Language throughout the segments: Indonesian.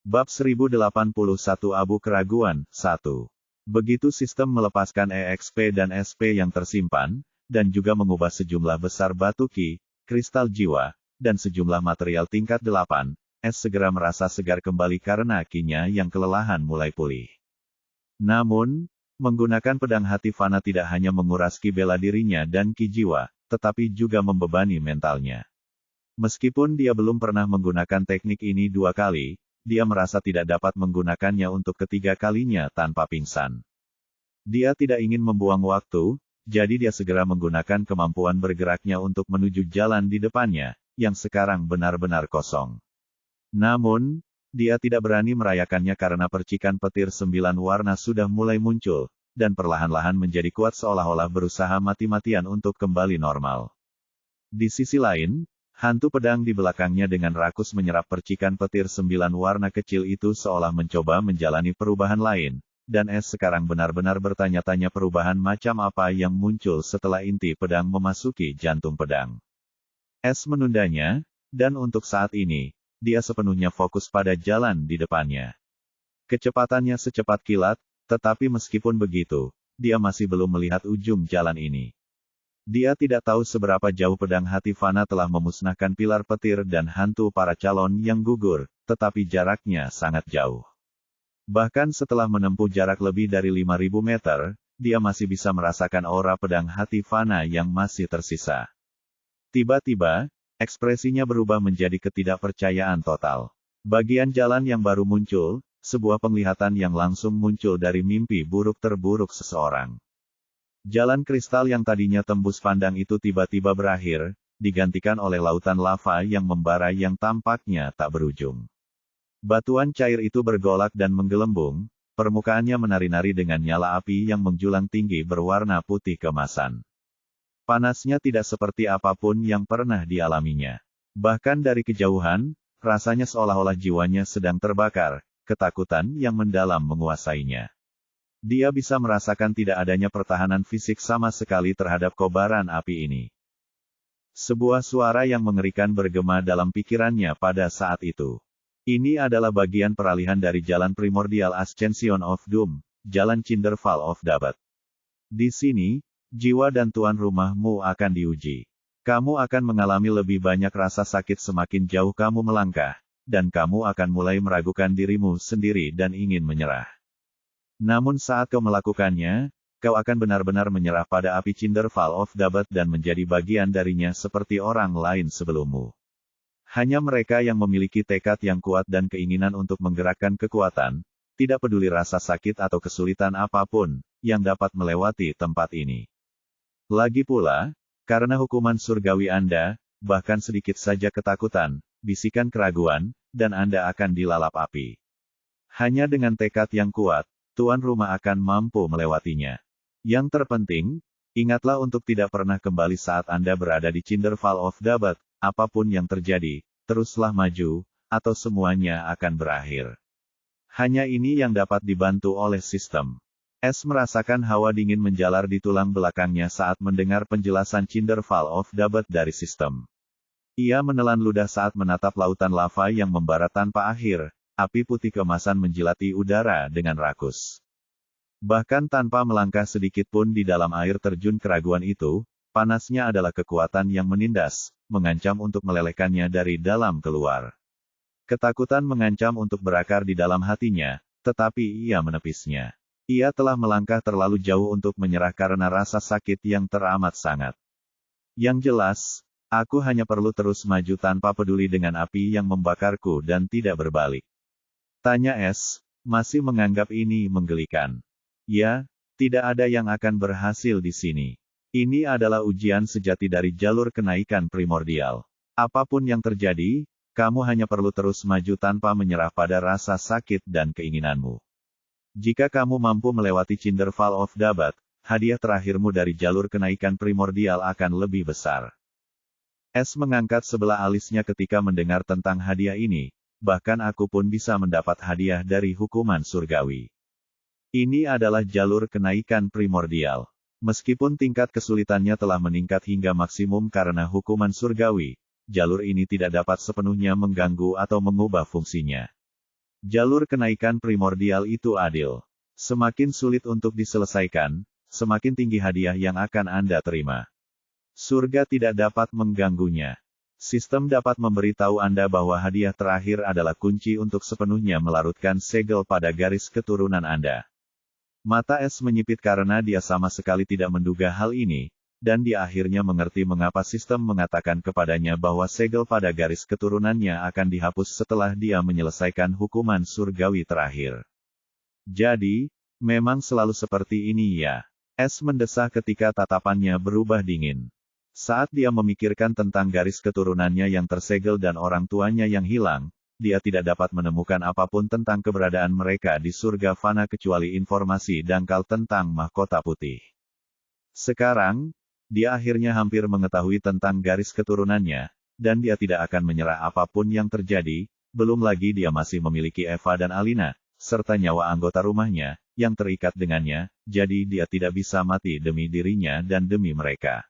Bab 1081 Abu Keraguan, 1. Begitu sistem melepaskan EXP dan SP yang tersimpan, dan juga mengubah sejumlah besar batu ki, kristal jiwa, dan sejumlah material tingkat 8, S segera merasa segar kembali karena kinya yang kelelahan mulai pulih. Namun, menggunakan pedang hati fana tidak hanya menguras ki bela dirinya dan ki jiwa, tetapi juga membebani mentalnya. Meskipun dia belum pernah menggunakan teknik ini 2 kali, dia merasa tidak dapat menggunakannya untuk ketiga kalinya tanpa pingsan. Dia tidak ingin membuang waktu, jadi dia segera menggunakan kemampuan bergeraknya untuk menuju jalan di depannya, yang sekarang benar-benar kosong. Namun, dia tidak berani merayakannya karena percikan petir 9 warna sudah mulai muncul, dan perlahan-lahan menjadi kuat seolah-olah berusaha mati-matian untuk kembali normal. Di sisi lain, hantu pedang di belakangnya dengan rakus menyerap percikan petir 9 warna kecil itu seolah mencoba menjalani perubahan lain, dan S sekarang benar-benar bertanya-tanya perubahan macam apa yang muncul setelah inti pedang memasuki jantung pedang. S menundanya, dan untuk saat ini, dia sepenuhnya fokus pada jalan di depannya. Kecepatannya secepat kilat, tetapi meskipun begitu, dia masih belum melihat ujung jalan ini. Dia tidak tahu seberapa jauh pedang hati fana telah memusnahkan pilar petir dan hantu para calon yang gugur, tetapi jaraknya sangat jauh. Bahkan setelah menempuh jarak lebih dari 5.000 meter, dia masih bisa merasakan aura pedang hati fana yang masih tersisa. Tiba-tiba, ekspresinya berubah menjadi ketidakpercayaan total. Bagian jalan yang baru muncul, sebuah penglihatan yang langsung muncul dari mimpi buruk terburuk seseorang. Jalan kristal yang tadinya tembus pandang itu tiba-tiba berakhir, digantikan oleh lautan lava yang membara yang tampaknya tak berujung. Batuan cair itu bergolak dan menggelembung, permukaannya menari-nari dengan nyala api yang menjulang tinggi berwarna putih keemasan. Panasnya tidak seperti apapun yang pernah dialaminya. Bahkan dari kejauhan, rasanya seolah-olah jiwanya sedang terbakar, ketakutan yang mendalam menguasainya. Dia bisa merasakan tidak adanya pertahanan fisik sama sekali terhadap kobaran api ini. Sebuah suara yang mengerikan bergema dalam pikirannya pada saat itu. Ini adalah bagian peralihan dari jalan primordial Ascension of Doom, jalan Cinderfall of Dabat. Di sini, jiwa dan tuan rumahmu akan diuji. Kamu akan mengalami lebih banyak rasa sakit semakin jauh kamu melangkah, dan kamu akan mulai meragukan dirimu sendiri dan ingin menyerah. Namun saat kau melakukannya, kau akan benar-benar menyerah pada api Cinderfall of Dabat dan menjadi bagian darinya seperti orang lain sebelummu. Hanya mereka yang memiliki tekad yang kuat dan keinginan untuk menggerakkan kekuatan, tidak peduli rasa sakit atau kesulitan apapun, yang dapat melewati tempat ini. Lagi pula, karena hukuman surgawi Anda, bahkan sedikit saja ketakutan, bisikan keraguan, dan Anda akan dilalap api. Hanya dengan tekad yang kuat, tuan rumah akan mampu melewatinya. Yang terpenting, ingatlah untuk tidak pernah kembali saat Anda berada di Cinderfall of Dabat, apapun yang terjadi, teruslah maju, atau semuanya akan berakhir. Hanya ini yang dapat dibantu oleh sistem. S merasakan hawa dingin menjalar di tulang belakangnya saat mendengar penjelasan Cinderfall of Dabat dari sistem. Ia menelan ludah saat menatap lautan lava yang membara tanpa akhir. Api putih keemasan menjilati udara dengan rakus. Bahkan tanpa melangkah sedikit pun di dalam air terjun keraguan itu, panasnya adalah kekuatan yang menindas, mengancam untuk melelehkannya dari dalam keluar. Ketakutan mengancam untuk berakar di dalam hatinya, tetapi ia menepisnya. Ia telah melangkah terlalu jauh untuk menyerah karena rasa sakit yang teramat sangat. Yang jelas, aku hanya perlu terus maju tanpa peduli dengan api yang membakarku dan tidak berbalik. Tanya S, masih menganggap ini menggelikan. Ya, tidak ada yang akan berhasil di sini. Ini adalah ujian sejati dari jalur kenaikan primordial. Apapun yang terjadi, kamu hanya perlu terus maju tanpa menyerah pada rasa sakit dan keinginanmu. Jika kamu mampu melewati Cinderfall of Dabat, hadiah terakhirmu dari jalur kenaikan primordial akan lebih besar. S mengangkat sebelah alisnya ketika mendengar tentang hadiah ini. Bahkan aku pun bisa mendapat hadiah dari hukuman surgawi. Ini adalah jalur kenaikan primordial. Meskipun tingkat kesulitannya telah meningkat hingga maksimum karena hukuman surgawi, jalur ini tidak dapat sepenuhnya mengganggu atau mengubah fungsinya. Jalur kenaikan primordial itu adil. Semakin sulit untuk diselesaikan, semakin tinggi hadiah yang akan Anda terima. Surga tidak dapat mengganggunya. Sistem dapat memberitahu Anda bahwa hadiah terakhir adalah kunci untuk sepenuhnya melarutkan segel pada garis keturunan Anda. Mata S menyipit karena dia sama sekali tidak menduga hal ini, dan dia akhirnya mengerti mengapa sistem mengatakan kepadanya bahwa segel pada garis keturunannya akan dihapus setelah dia menyelesaikan hukuman surgawi terakhir. Jadi, memang selalu seperti ini ya. S mendesah ketika tatapannya berubah dingin. Saat dia memikirkan tentang garis keturunannya yang tersegel dan orang tuanya yang hilang, dia tidak dapat menemukan apapun tentang keberadaan mereka di surga fana kecuali informasi dangkal tentang mahkota putih. Sekarang, dia akhirnya hampir mengetahui tentang garis keturunannya, dan dia tidak akan menyerah apapun yang terjadi, belum lagi dia masih memiliki Eva dan Alina, serta nyawa anggota rumahnya, yang terikat dengannya, jadi dia tidak bisa mati demi dirinya dan demi mereka.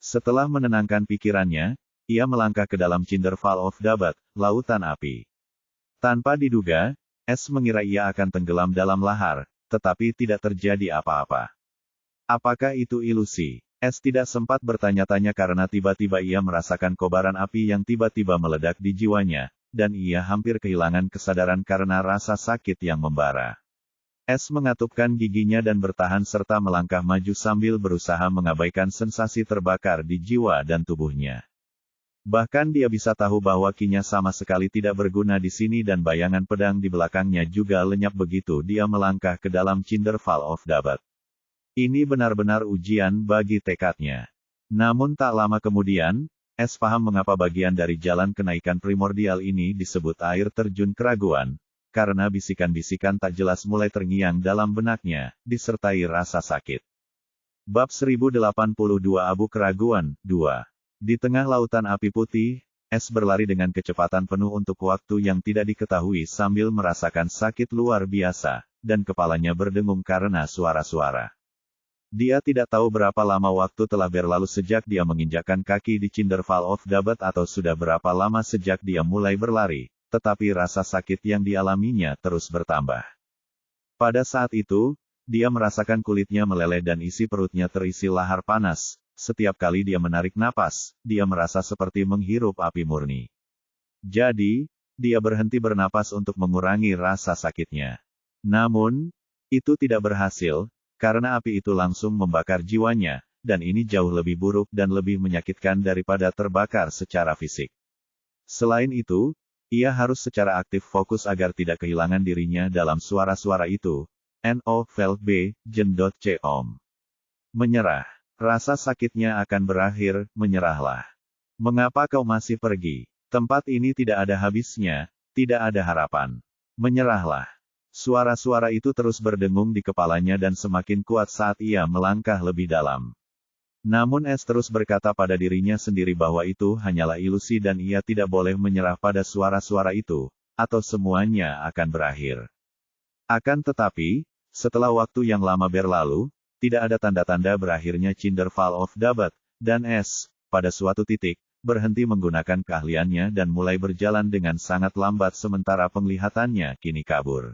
Setelah menenangkan pikirannya, ia melangkah ke dalam Cinderfall of Dabat, lautan api. Tanpa diduga, S mengira ia akan tenggelam dalam lahar, tetapi tidak terjadi apa-apa. Apakah itu ilusi? S tidak sempat bertanya-tanya karena tiba-tiba ia merasakan kobaran api yang tiba-tiba meledak di jiwanya, dan ia hampir kehilangan kesadaran karena rasa sakit yang membara. S mengatupkan giginya dan bertahan serta melangkah maju sambil berusaha mengabaikan sensasi terbakar di jiwa dan tubuhnya. Bahkan dia bisa tahu bahwa kinya sama sekali tidak berguna di sini dan bayangan pedang di belakangnya juga lenyap begitu dia melangkah ke dalam Cinderfall of Dabat. Ini benar-benar ujian bagi tekadnya. Namun tak lama kemudian, S paham mengapa bagian dari jalan kenaikan primordial ini disebut air terjun keraguan, karena bisikan-bisikan tak jelas mulai terngiang dalam benaknya, disertai rasa sakit. Bab 1082 Abu Keraguan, 2. Di tengah lautan api putih, S berlari dengan kecepatan penuh untuk waktu yang tidak diketahui sambil merasakan sakit luar biasa, dan kepalanya berdengung karena suara-suara. Dia tidak tahu berapa lama waktu telah berlalu sejak dia menginjakkan kaki di Cinderfall of Dabat atau sudah berapa lama sejak dia mulai berlari, tetapi rasa sakit yang dialaminya terus bertambah. Pada saat itu, dia merasakan kulitnya meleleh dan isi perutnya terisi lahar panas. Setiap kali dia menarik napas, dia merasa seperti menghirup api murni. Jadi, dia berhenti bernapas untuk mengurangi rasa sakitnya. Namun, itu tidak berhasil, karena api itu langsung membakar jiwanya, dan ini jauh lebih buruk dan lebih menyakitkan daripada terbakar secara fisik. Selain itu, ia harus secara aktif fokus agar tidak kehilangan dirinya dalam suara-suara itu. No-vel-b, jendot c-om. Menyerah. Rasa sakitnya akan berakhir, menyerahlah. Mengapa kau masih pergi? Tempat ini tidak ada habisnya, tidak ada harapan. Menyerahlah. Suara-suara itu terus berdengung di kepalanya dan semakin kuat saat ia melangkah lebih dalam. Namun S terus berkata pada dirinya sendiri bahwa itu hanyalah ilusi dan ia tidak boleh menyerah pada suara-suara itu, atau semuanya akan berakhir. Akan tetapi, setelah waktu yang lama berlalu, tidak ada tanda-tanda berakhirnya Cinderfall of Dabat, dan S, pada suatu titik, berhenti menggunakan keahliannya dan mulai berjalan dengan sangat lambat sementara penglihatannya kini kabur.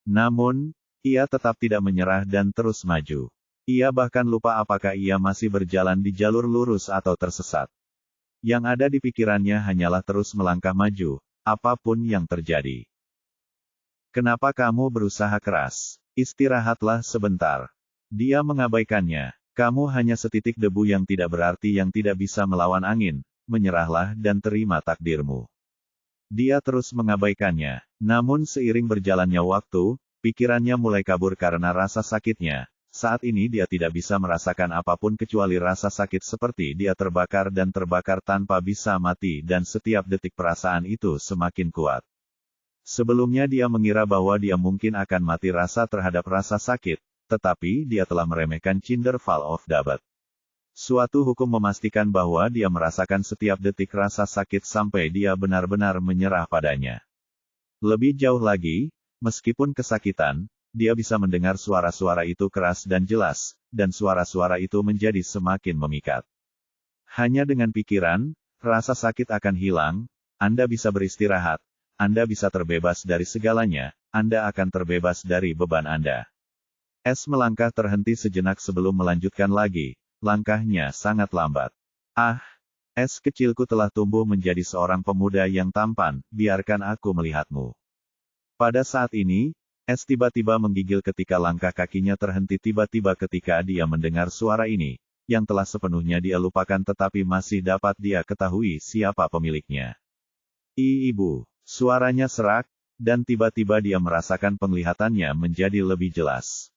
Namun, ia tetap tidak menyerah dan terus maju. Ia bahkan lupa apakah ia masih berjalan di jalur lurus atau tersesat. Yang ada di pikirannya hanyalah terus melangkah maju, apapun yang terjadi. Kenapa kamu berusaha keras? Istirahatlah sebentar. Dia mengabaikannya. Kamu hanya setitik debu yang tidak berarti yang tidak bisa melawan angin. Menyerahlah dan terima takdirmu. Dia terus mengabaikannya. Namun seiring berjalannya waktu, pikirannya mulai kabur karena rasa sakitnya. Saat ini dia tidak bisa merasakan apapun kecuali rasa sakit seperti dia terbakar dan terbakar tanpa bisa mati dan setiap detik perasaan itu semakin kuat. Sebelumnya dia mengira bahwa dia mungkin akan mati rasa terhadap rasa sakit, tetapi dia telah meremehkan Cinderfall of Dabat. Suatu hukum memastikan bahwa dia merasakan setiap detik rasa sakit sampai dia benar-benar menyerah padanya. Lebih jauh lagi, meskipun kesakitan, dia bisa mendengar suara-suara itu keras dan jelas, dan suara-suara itu menjadi semakin memikat. Hanya dengan pikiran, rasa sakit akan hilang, Anda bisa beristirahat, Anda bisa terbebas dari segalanya, Anda akan terbebas dari beban Anda. S melangkah terhenti sejenak sebelum melanjutkan lagi, langkahnya sangat lambat. Ah, S kecilku telah tumbuh menjadi seorang pemuda yang tampan, biarkan aku melihatmu. Pada saat ini, S tiba-tiba menggigil ketika langkah kakinya terhenti tiba-tiba ketika dia mendengar suara ini, yang telah sepenuhnya dia lupakan tetapi masih dapat dia ketahui siapa pemiliknya. Ibu. Suaranya serak, dan tiba-tiba dia merasakan penglihatannya menjadi lebih jelas.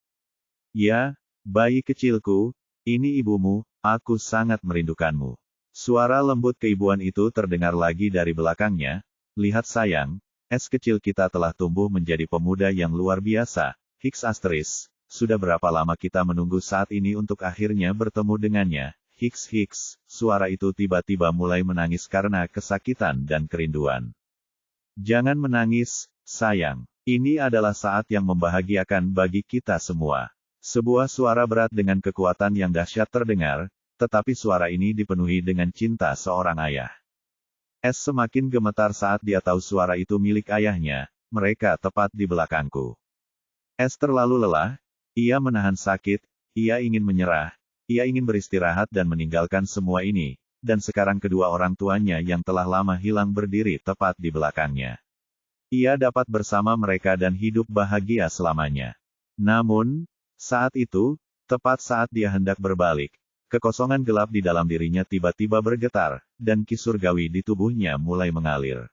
Ya, bayi kecilku, ini ibumu, aku sangat merindukanmu. Suara lembut keibuan itu terdengar lagi dari belakangnya. Lihat sayang, S kecil kita telah tumbuh menjadi pemuda yang luar biasa. Hicks *, sudah berapa lama kita menunggu saat ini untuk akhirnya bertemu dengannya. Hicks, suara itu tiba-tiba mulai menangis karena kesakitan dan kerinduan. Jangan menangis, sayang. Ini adalah saat yang membahagiakan bagi kita semua. Sebuah suara berat dengan kekuatan yang dahsyat terdengar, tetapi suara ini dipenuhi dengan cinta seorang ayah. S semakin gemetar saat dia tahu suara itu milik ayahnya, mereka tepat di belakangku. S terlalu lelah, ia menahan sakit, ia ingin menyerah, ia ingin beristirahat dan meninggalkan semua ini. Dan sekarang kedua orang tuanya yang telah lama hilang berdiri tepat di belakangnya. Ia dapat bersama mereka dan hidup bahagia selamanya. Namun, saat itu, tepat saat dia hendak berbalik, kekosongan gelap di dalam dirinya tiba-tiba bergetar, dan ki surgawi di tubuhnya mulai mengalir.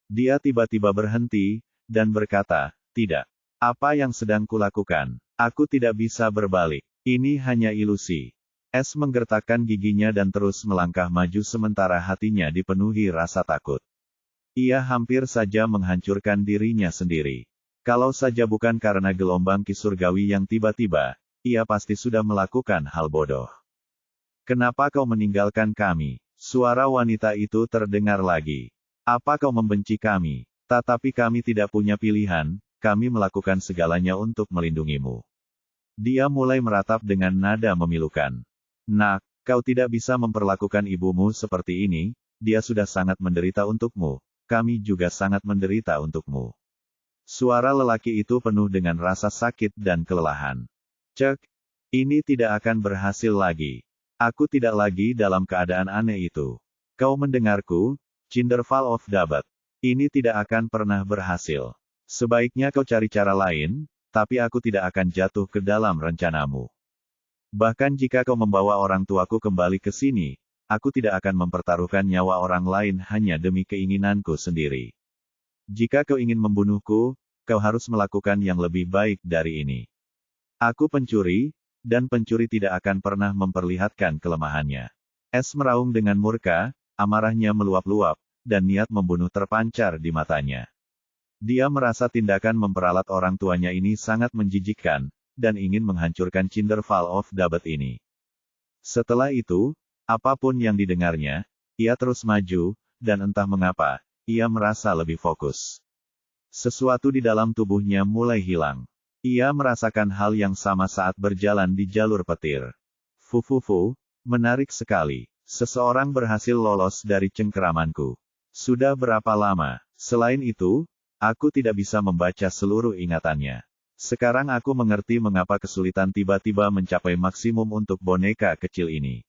Dia tiba-tiba berhenti, dan berkata, "Tidak. Apa yang sedang kulakukan? Aku tidak bisa berbalik. Ini hanya ilusi." S menggertakkan giginya dan terus melangkah maju sementara hatinya dipenuhi rasa takut. Ia hampir saja menghancurkan dirinya sendiri. Kalau saja bukan karena gelombang ki surgawi yang tiba-tiba, ia pasti sudah melakukan hal bodoh. "Kenapa kau meninggalkan kami?" Suara wanita itu terdengar lagi. "Apa kau membenci kami? Tetapi kami tidak punya pilihan, kami melakukan segalanya untuk melindungimu." Dia mulai meratap dengan nada memilukan. "Nak, kau tidak bisa memperlakukan ibumu seperti ini, dia sudah sangat menderita untukmu, kami juga sangat menderita untukmu." Suara lelaki itu penuh dengan rasa sakit dan kelelahan. "Cek, ini tidak akan berhasil lagi. Aku tidak lagi dalam keadaan aneh itu. Kau mendengarku, Cinderfall of Dabat? Ini tidak akan pernah berhasil. Sebaiknya kau cari cara lain, tapi aku tidak akan jatuh ke dalam rencanamu. Bahkan jika kau membawa orang tuaku kembali ke sini, aku tidak akan mempertaruhkan nyawa orang lain hanya demi keinginanku sendiri. Jika kau ingin membunuhku, kau harus melakukan yang lebih baik dari ini. Aku pencuri, dan pencuri tidak akan pernah memperlihatkan kelemahannya." S meraung dengan murka, amarahnya meluap-luap, dan niat membunuh terpancar di matanya. Dia merasa tindakan memperalat orang tuanya ini sangat menjijikkan, dan ingin menghancurkan Cinderfall of Dabat ini. Setelah itu, apapun yang didengarnya, ia terus maju, dan entah mengapa, ia merasa lebih fokus. Sesuatu di dalam tubuhnya mulai hilang. Ia merasakan hal yang sama saat berjalan di jalur petir. Fufufu, menarik sekali. Seseorang berhasil lolos dari cengkeramanku. Sudah berapa lama? Selain itu, aku tidak bisa membaca seluruh ingatannya. Sekarang aku mengerti mengapa kesulitan tiba-tiba mencapai maksimum untuk boneka kecil ini.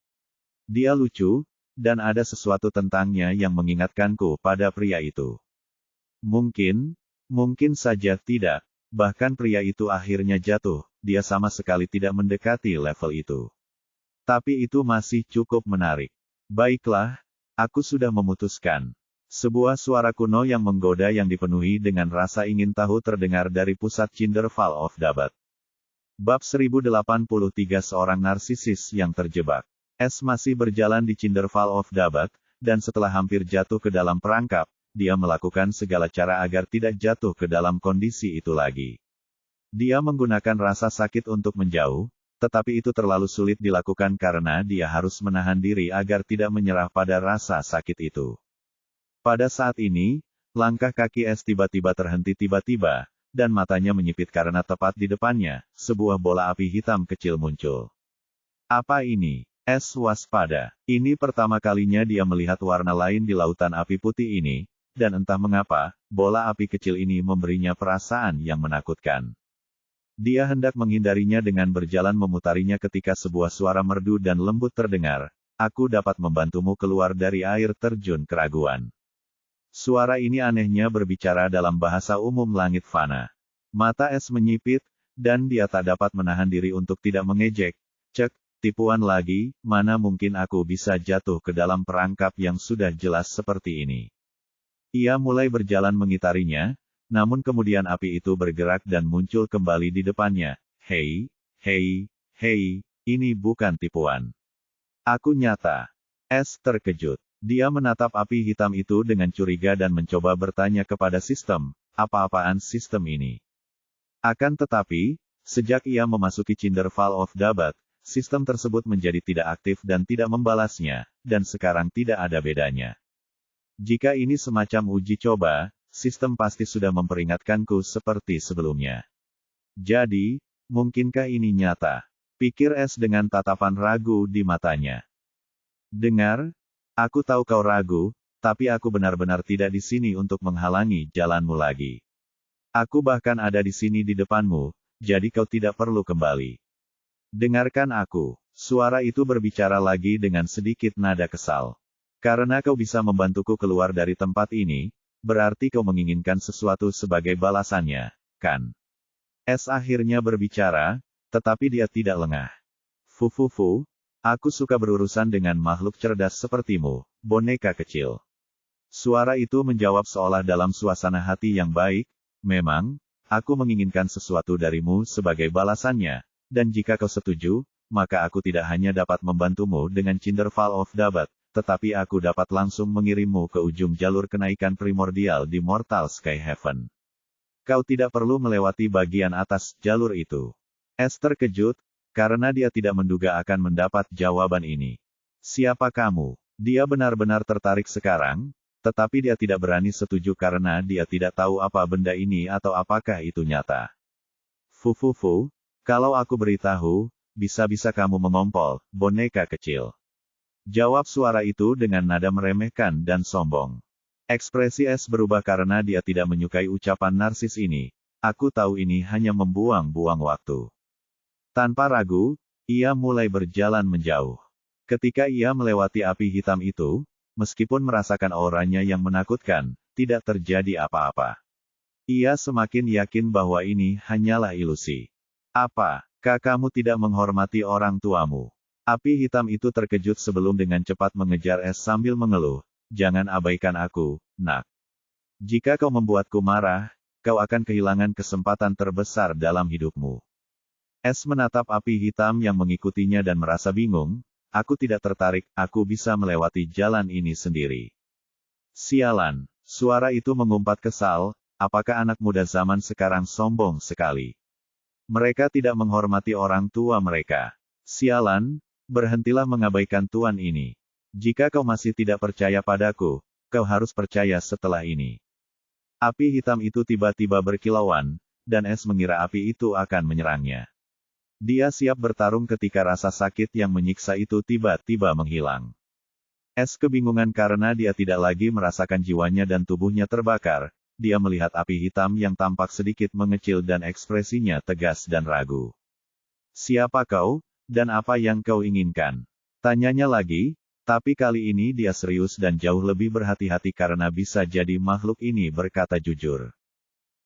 Dia lucu, dan ada sesuatu tentangnya yang mengingatkanku pada pria itu. Mungkin saja tidak, bahkan pria itu akhirnya jatuh, dia sama sekali tidak mendekati level itu. Tapi itu masih cukup menarik. Baiklah, aku sudah memutuskan. Sebuah suara kuno yang menggoda yang dipenuhi dengan rasa ingin tahu terdengar dari pusat Cinderfall of Dabat. Bab 1083 Seorang narsisis yang terjebak. S masih berjalan di Cinderfall of Dabat, dan setelah hampir jatuh ke dalam perangkap, dia melakukan segala cara agar tidak jatuh ke dalam kondisi itu lagi. Dia menggunakan rasa sakit untuk menjauh, tetapi itu terlalu sulit dilakukan karena dia harus menahan diri agar tidak menyerah pada rasa sakit itu. Pada saat ini, langkah kaki S tiba-tiba terhenti tiba-tiba, dan matanya menyipit karena tepat di depannya, sebuah bola api hitam kecil muncul. Apa ini? S waspada. Ini pertama kalinya dia melihat warna lain di lautan api putih ini, dan entah mengapa, bola api kecil ini memberinya perasaan yang menakutkan. Dia hendak menghindarinya dengan berjalan memutarinya ketika sebuah suara merdu dan lembut terdengar. Aku dapat membantumu keluar dari air terjun keraguan. Suara ini anehnya berbicara dalam bahasa umum langit fana. Mata Es menyipit, dan dia tak dapat menahan diri untuk tidak mengejek. Cek, tipuan lagi, mana mungkin aku bisa jatuh ke dalam perangkap yang sudah jelas seperti ini. Ia mulai berjalan mengitarinya, namun kemudian api itu bergerak dan muncul kembali di depannya. Hei, hei, hei, ini bukan tipuan. Aku nyata. Es terkejut. Dia menatap api hitam itu dengan curiga dan mencoba bertanya kepada sistem, apa-apaan sistem ini? Akan tetapi, sejak ia memasuki Cinderfall of Dabat, sistem tersebut menjadi tidak aktif dan tidak membalasnya, dan sekarang tidak ada bedanya. Jika ini semacam uji coba, sistem pasti sudah memperingatkanku seperti sebelumnya. Jadi, mungkinkah ini nyata? Pikir Es dengan tatapan ragu di matanya. Dengar, aku tahu kau ragu, tapi aku benar-benar tidak di sini untuk menghalangi jalanmu lagi. Aku bahkan ada di sini di depanmu, jadi kau tidak perlu kembali. Dengarkan aku. Suara itu berbicara lagi dengan sedikit nada kesal. Karena kau bisa membantuku keluar dari tempat ini, berarti kau menginginkan sesuatu sebagai balasannya, kan? Es akhirnya berbicara, tetapi dia tidak lengah. Fufufu, aku suka berurusan dengan makhluk cerdas sepertimu, boneka kecil. Suara itu menjawab seolah dalam suasana hati yang baik, memang, aku menginginkan sesuatu darimu sebagai balasannya, dan jika kau setuju, maka aku tidak hanya dapat membantumu dengan Cinderfall of Dabat, tetapi aku dapat langsung mengirimmu ke ujung jalur kenaikan primordial di Mortal Sky Heaven. Kau tidak perlu melewati bagian atas jalur itu. Es terkejut, karena dia tidak menduga akan mendapat jawaban ini. Siapa kamu? Dia benar-benar tertarik sekarang, tetapi dia tidak berani setuju karena dia tidak tahu apa benda ini atau apakah itu nyata. Fufufu, kalau aku beritahu, bisa-bisa kamu mengompol, boneka kecil. Jawab suara itu dengan nada meremehkan dan sombong. Ekspresi Es berubah karena dia tidak menyukai ucapan narsis ini. Aku tahu ini hanya membuang-buang waktu. Tanpa ragu, ia mulai berjalan menjauh. Ketika ia melewati api hitam itu, meskipun merasakan auranya yang menakutkan, tidak terjadi apa-apa. Ia semakin yakin bahwa ini hanyalah ilusi. Apakah kamu tidak menghormati orang tuamu? Api hitam itu terkejut sebelum dengan cepat mengejar Es sambil mengeluh, jangan abaikan aku, nak. Jika kau membuatku marah, kau akan kehilangan kesempatan terbesar dalam hidupmu. Es menatap api hitam yang mengikutinya dan merasa bingung, aku tidak tertarik, aku bisa melewati jalan ini sendiri. Sialan, suara itu mengumpat kesal, apakah anak muda zaman sekarang sombong sekali? Mereka tidak menghormati orang tua mereka. Sialan, berhentilah mengabaikan tuan ini. Jika kau masih tidak percaya padaku, kau harus percaya setelah ini. Api hitam itu tiba-tiba berkilauan, dan Es mengira api itu akan menyerangnya. Dia siap bertarung ketika rasa sakit yang menyiksa itu tiba-tiba menghilang. Es kebingungan karena dia tidak lagi merasakan jiwanya dan tubuhnya terbakar. Dia melihat api hitam yang tampak sedikit mengecil dan ekspresinya tegas dan ragu. Siapa kau, dan apa yang kau inginkan? Tanyanya lagi, tapi kali ini dia serius dan jauh lebih berhati-hati karena bisa jadi makhluk ini berkata jujur.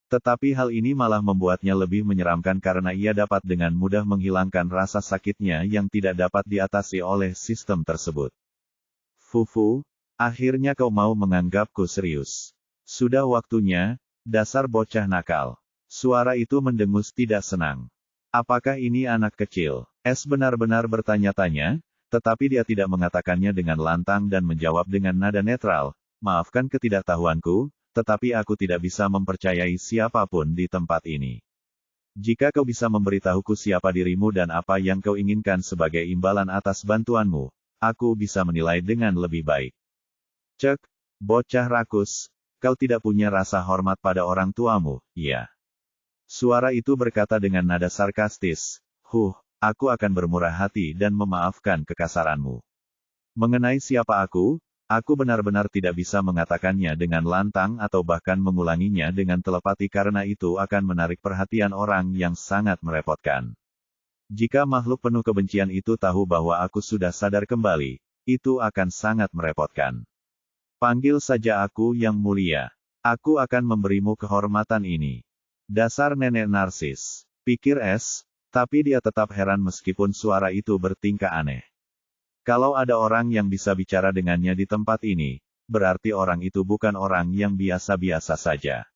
Tetapi hal ini malah membuatnya lebih menyeramkan karena ia dapat dengan mudah menghilangkan rasa sakitnya yang tidak dapat diatasi oleh sistem tersebut. Fufu, akhirnya kau mau menganggapku serius. Sudah waktunya, dasar bocah nakal. Suara itu mendengus tidak senang. Apakah ini anak kecil? Es benar-benar bertanya-tanya, tetapi dia tidak mengatakannya dengan lantang dan menjawab dengan nada netral, maafkan ketidaktahuanku, tetapi aku tidak bisa mempercayai siapapun di tempat ini. Jika kau bisa memberitahuku siapa dirimu dan apa yang kau inginkan sebagai imbalan atas bantuanmu, aku bisa menilai dengan lebih baik. Cek, bocah rakus, kau tidak punya rasa hormat pada orang tuamu, iya. Suara itu berkata dengan nada sarkastis, aku akan bermurah hati dan memaafkan kekasaranmu. Mengenai siapa aku, Aku benar-benar tidak bisa mengatakannya dengan lantang atau bahkan mengulanginya dengan telepati karena itu akan menarik perhatian orang yang sangat merepotkan. Jika makhluk penuh kebencian itu tahu bahwa aku sudah sadar kembali, itu akan sangat merepotkan. Panggil saja aku Yang Mulia. Aku akan memberimu kehormatan ini. Dasar nenek narsis, pikir S, tapi dia tetap heran meskipun suara itu bertingkah aneh. Kalau ada orang yang bisa bicara dengannya di tempat ini, berarti orang itu bukan orang yang biasa-biasa saja.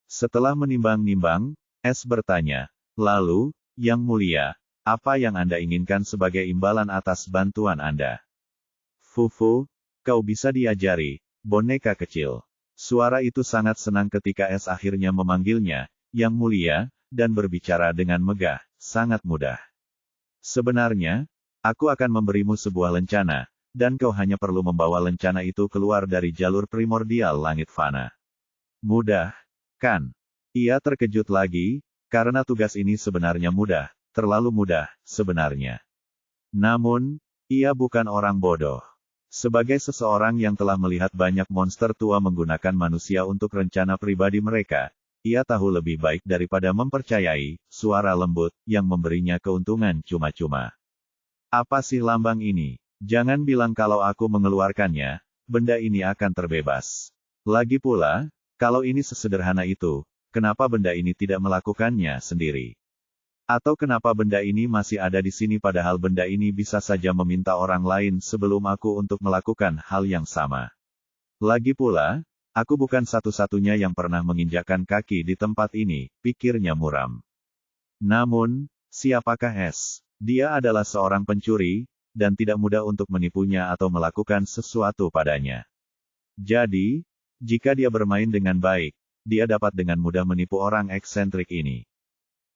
Setelah menimbang-nimbang, S bertanya, lalu, Yang Mulia, apa yang Anda inginkan sebagai imbalan atas bantuan Anda? Fufu, kau bisa diajari, boneka kecil. Suara itu sangat senang ketika S akhirnya memanggilnya, Yang Mulia, dan berbicara dengan megah, sangat mudah. Sebenarnya, aku akan memberimu sebuah lencana, dan kau hanya perlu membawa lencana itu keluar dari jalur primordial langit fana. Mudah, kan? Ia terkejut lagi, karena tugas ini sebenarnya mudah, terlalu mudah, sebenarnya. Namun, ia bukan orang bodoh. Sebagai seseorang yang telah melihat banyak monster tua menggunakan manusia untuk rencana pribadi mereka, ia tahu lebih baik daripada mempercayai suara lembut yang memberinya keuntungan cuma-cuma. Apa sih lambang ini? Jangan bilang kalau aku mengeluarkannya, benda ini akan terbebas. Lagi pula, kalau ini sesederhana itu, kenapa benda ini tidak melakukannya sendiri? Atau kenapa benda ini masih ada di sini padahal benda ini bisa saja meminta orang lain sebelum aku untuk melakukan hal yang sama? Lagi pula, aku bukan satu-satunya yang pernah menginjakkan kaki di tempat ini, pikirnya muram. Namun, siapakah S? Dia adalah seorang pencuri, dan tidak mudah untuk menipunya atau melakukan sesuatu padanya. Jadi, jika dia bermain dengan baik, dia dapat dengan mudah menipu orang eksentrik ini.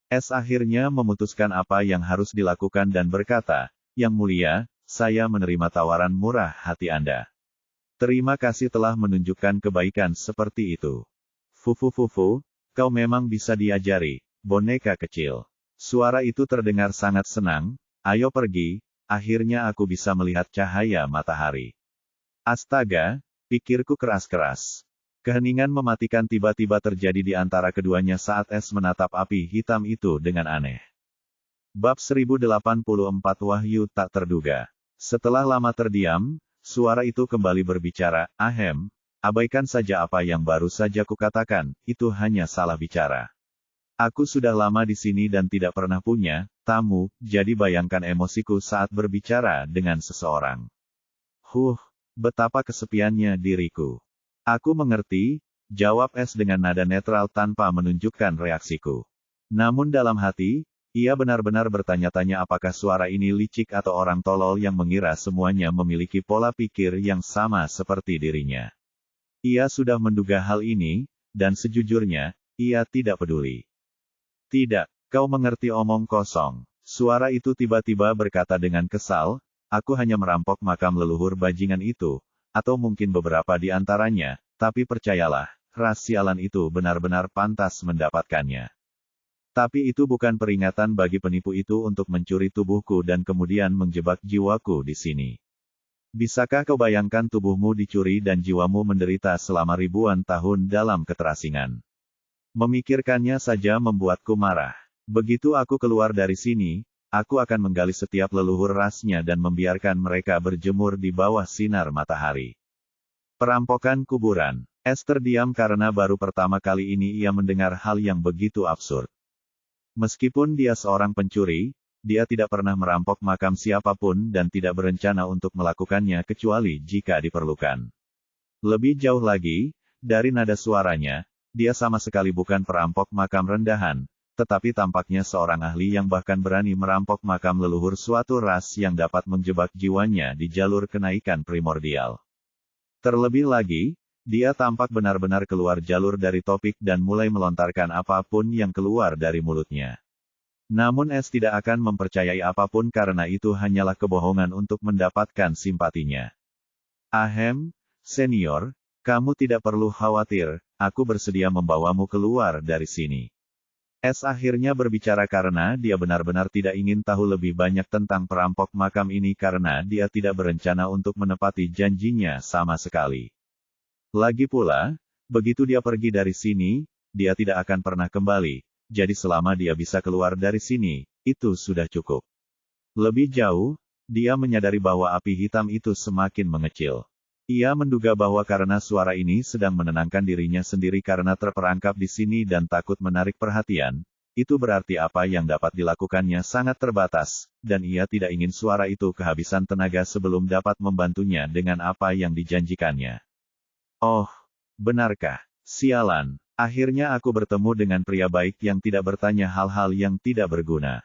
S akhirnya memutuskan apa yang harus dilakukan dan berkata, Yang Mulia, saya menerima tawaran murah hati Anda. Terima kasih telah menunjukkan kebaikan seperti itu. Fufu, kau memang bisa diajari, boneka kecil. Suara itu terdengar sangat senang, ayo pergi, akhirnya aku bisa melihat cahaya matahari. Astaga, pikirku keras-keras. Keheningan mematikan tiba-tiba terjadi di antara keduanya saat S menatap api hitam itu dengan aneh. Bab 1084 Wahyu tak terduga. Setelah lama terdiam, suara itu kembali berbicara, ahem, abaikan saja apa yang baru saja kukatakan, itu hanya salah bicara. Aku sudah lama di sini dan tidak pernah punya tamu, jadi bayangkan emosiku saat berbicara dengan seseorang. Betapa kesepiannya diriku. Aku mengerti, jawab S dengan nada netral tanpa menunjukkan reaksiku. Namun dalam hati, ia benar-benar bertanya-tanya apakah suara ini licik atau orang tolol yang mengira semuanya memiliki pola pikir yang sama seperti dirinya. Ia sudah menduga hal ini, dan sejujurnya, ia tidak peduli. Tidak, kau mengerti omong kosong. Suara itu tiba-tiba berkata dengan kesal, aku hanya merampok makam leluhur bajingan itu, atau mungkin beberapa di antaranya, tapi percayalah, ras sialan itu benar-benar pantas mendapatkannya. Tapi itu bukan peringatan bagi penipu itu untuk mencuri tubuhku dan kemudian menjebak jiwaku di sini. Bisakah kau bayangkan tubuhmu dicuri dan jiwamu menderita selama ribuan tahun dalam keterasingan? Memikirkannya saja membuatku marah. Begitu aku keluar dari sini, aku akan menggali setiap leluhur rasnya dan membiarkan mereka berjemur di bawah sinar matahari. Perampokan kuburan. S terdiam karena baru pertama kali ini ia mendengar hal yang begitu absurd. Meskipun dia seorang pencuri, dia tidak pernah merampok makam siapapun dan tidak berencana untuk melakukannya kecuali jika diperlukan. Lebih jauh lagi, dari nada suaranya, dia sama sekali bukan perampok makam rendahan, tetapi tampaknya seorang ahli yang bahkan berani merampok makam leluhur suatu ras yang dapat menjebak jiwanya di jalur kenaikan primordial. Terlebih lagi, dia tampak benar-benar keluar jalur dari topik dan mulai melontarkan apapun yang keluar dari mulutnya. Namun S tidak akan mempercayai apapun karena itu hanyalah kebohongan untuk mendapatkan simpatinya. Ahem, senior, kamu tidak perlu khawatir, aku bersedia membawamu keluar dari sini. S akhirnya berbicara karena dia benar-benar tidak ingin tahu lebih banyak tentang perampok makam ini karena dia tidak berencana untuk menepati janjinya sama sekali. Lagi pula, begitu dia pergi dari sini, dia tidak akan pernah kembali, jadi selama dia bisa keluar dari sini, itu sudah cukup. Lebih jauh, dia menyadari bahwa api hitam itu semakin mengecil. Ia menduga bahwa karena suara ini sedang menenangkan dirinya sendiri karena terperangkap di sini dan takut menarik perhatian, itu berarti apa yang dapat dilakukannya sangat terbatas, dan ia tidak ingin suara itu kehabisan tenaga sebelum dapat membantunya dengan apa yang dijanjikannya. Oh, benarkah? Sialan, akhirnya aku bertemu dengan pria baik yang tidak bertanya hal-hal yang tidak berguna.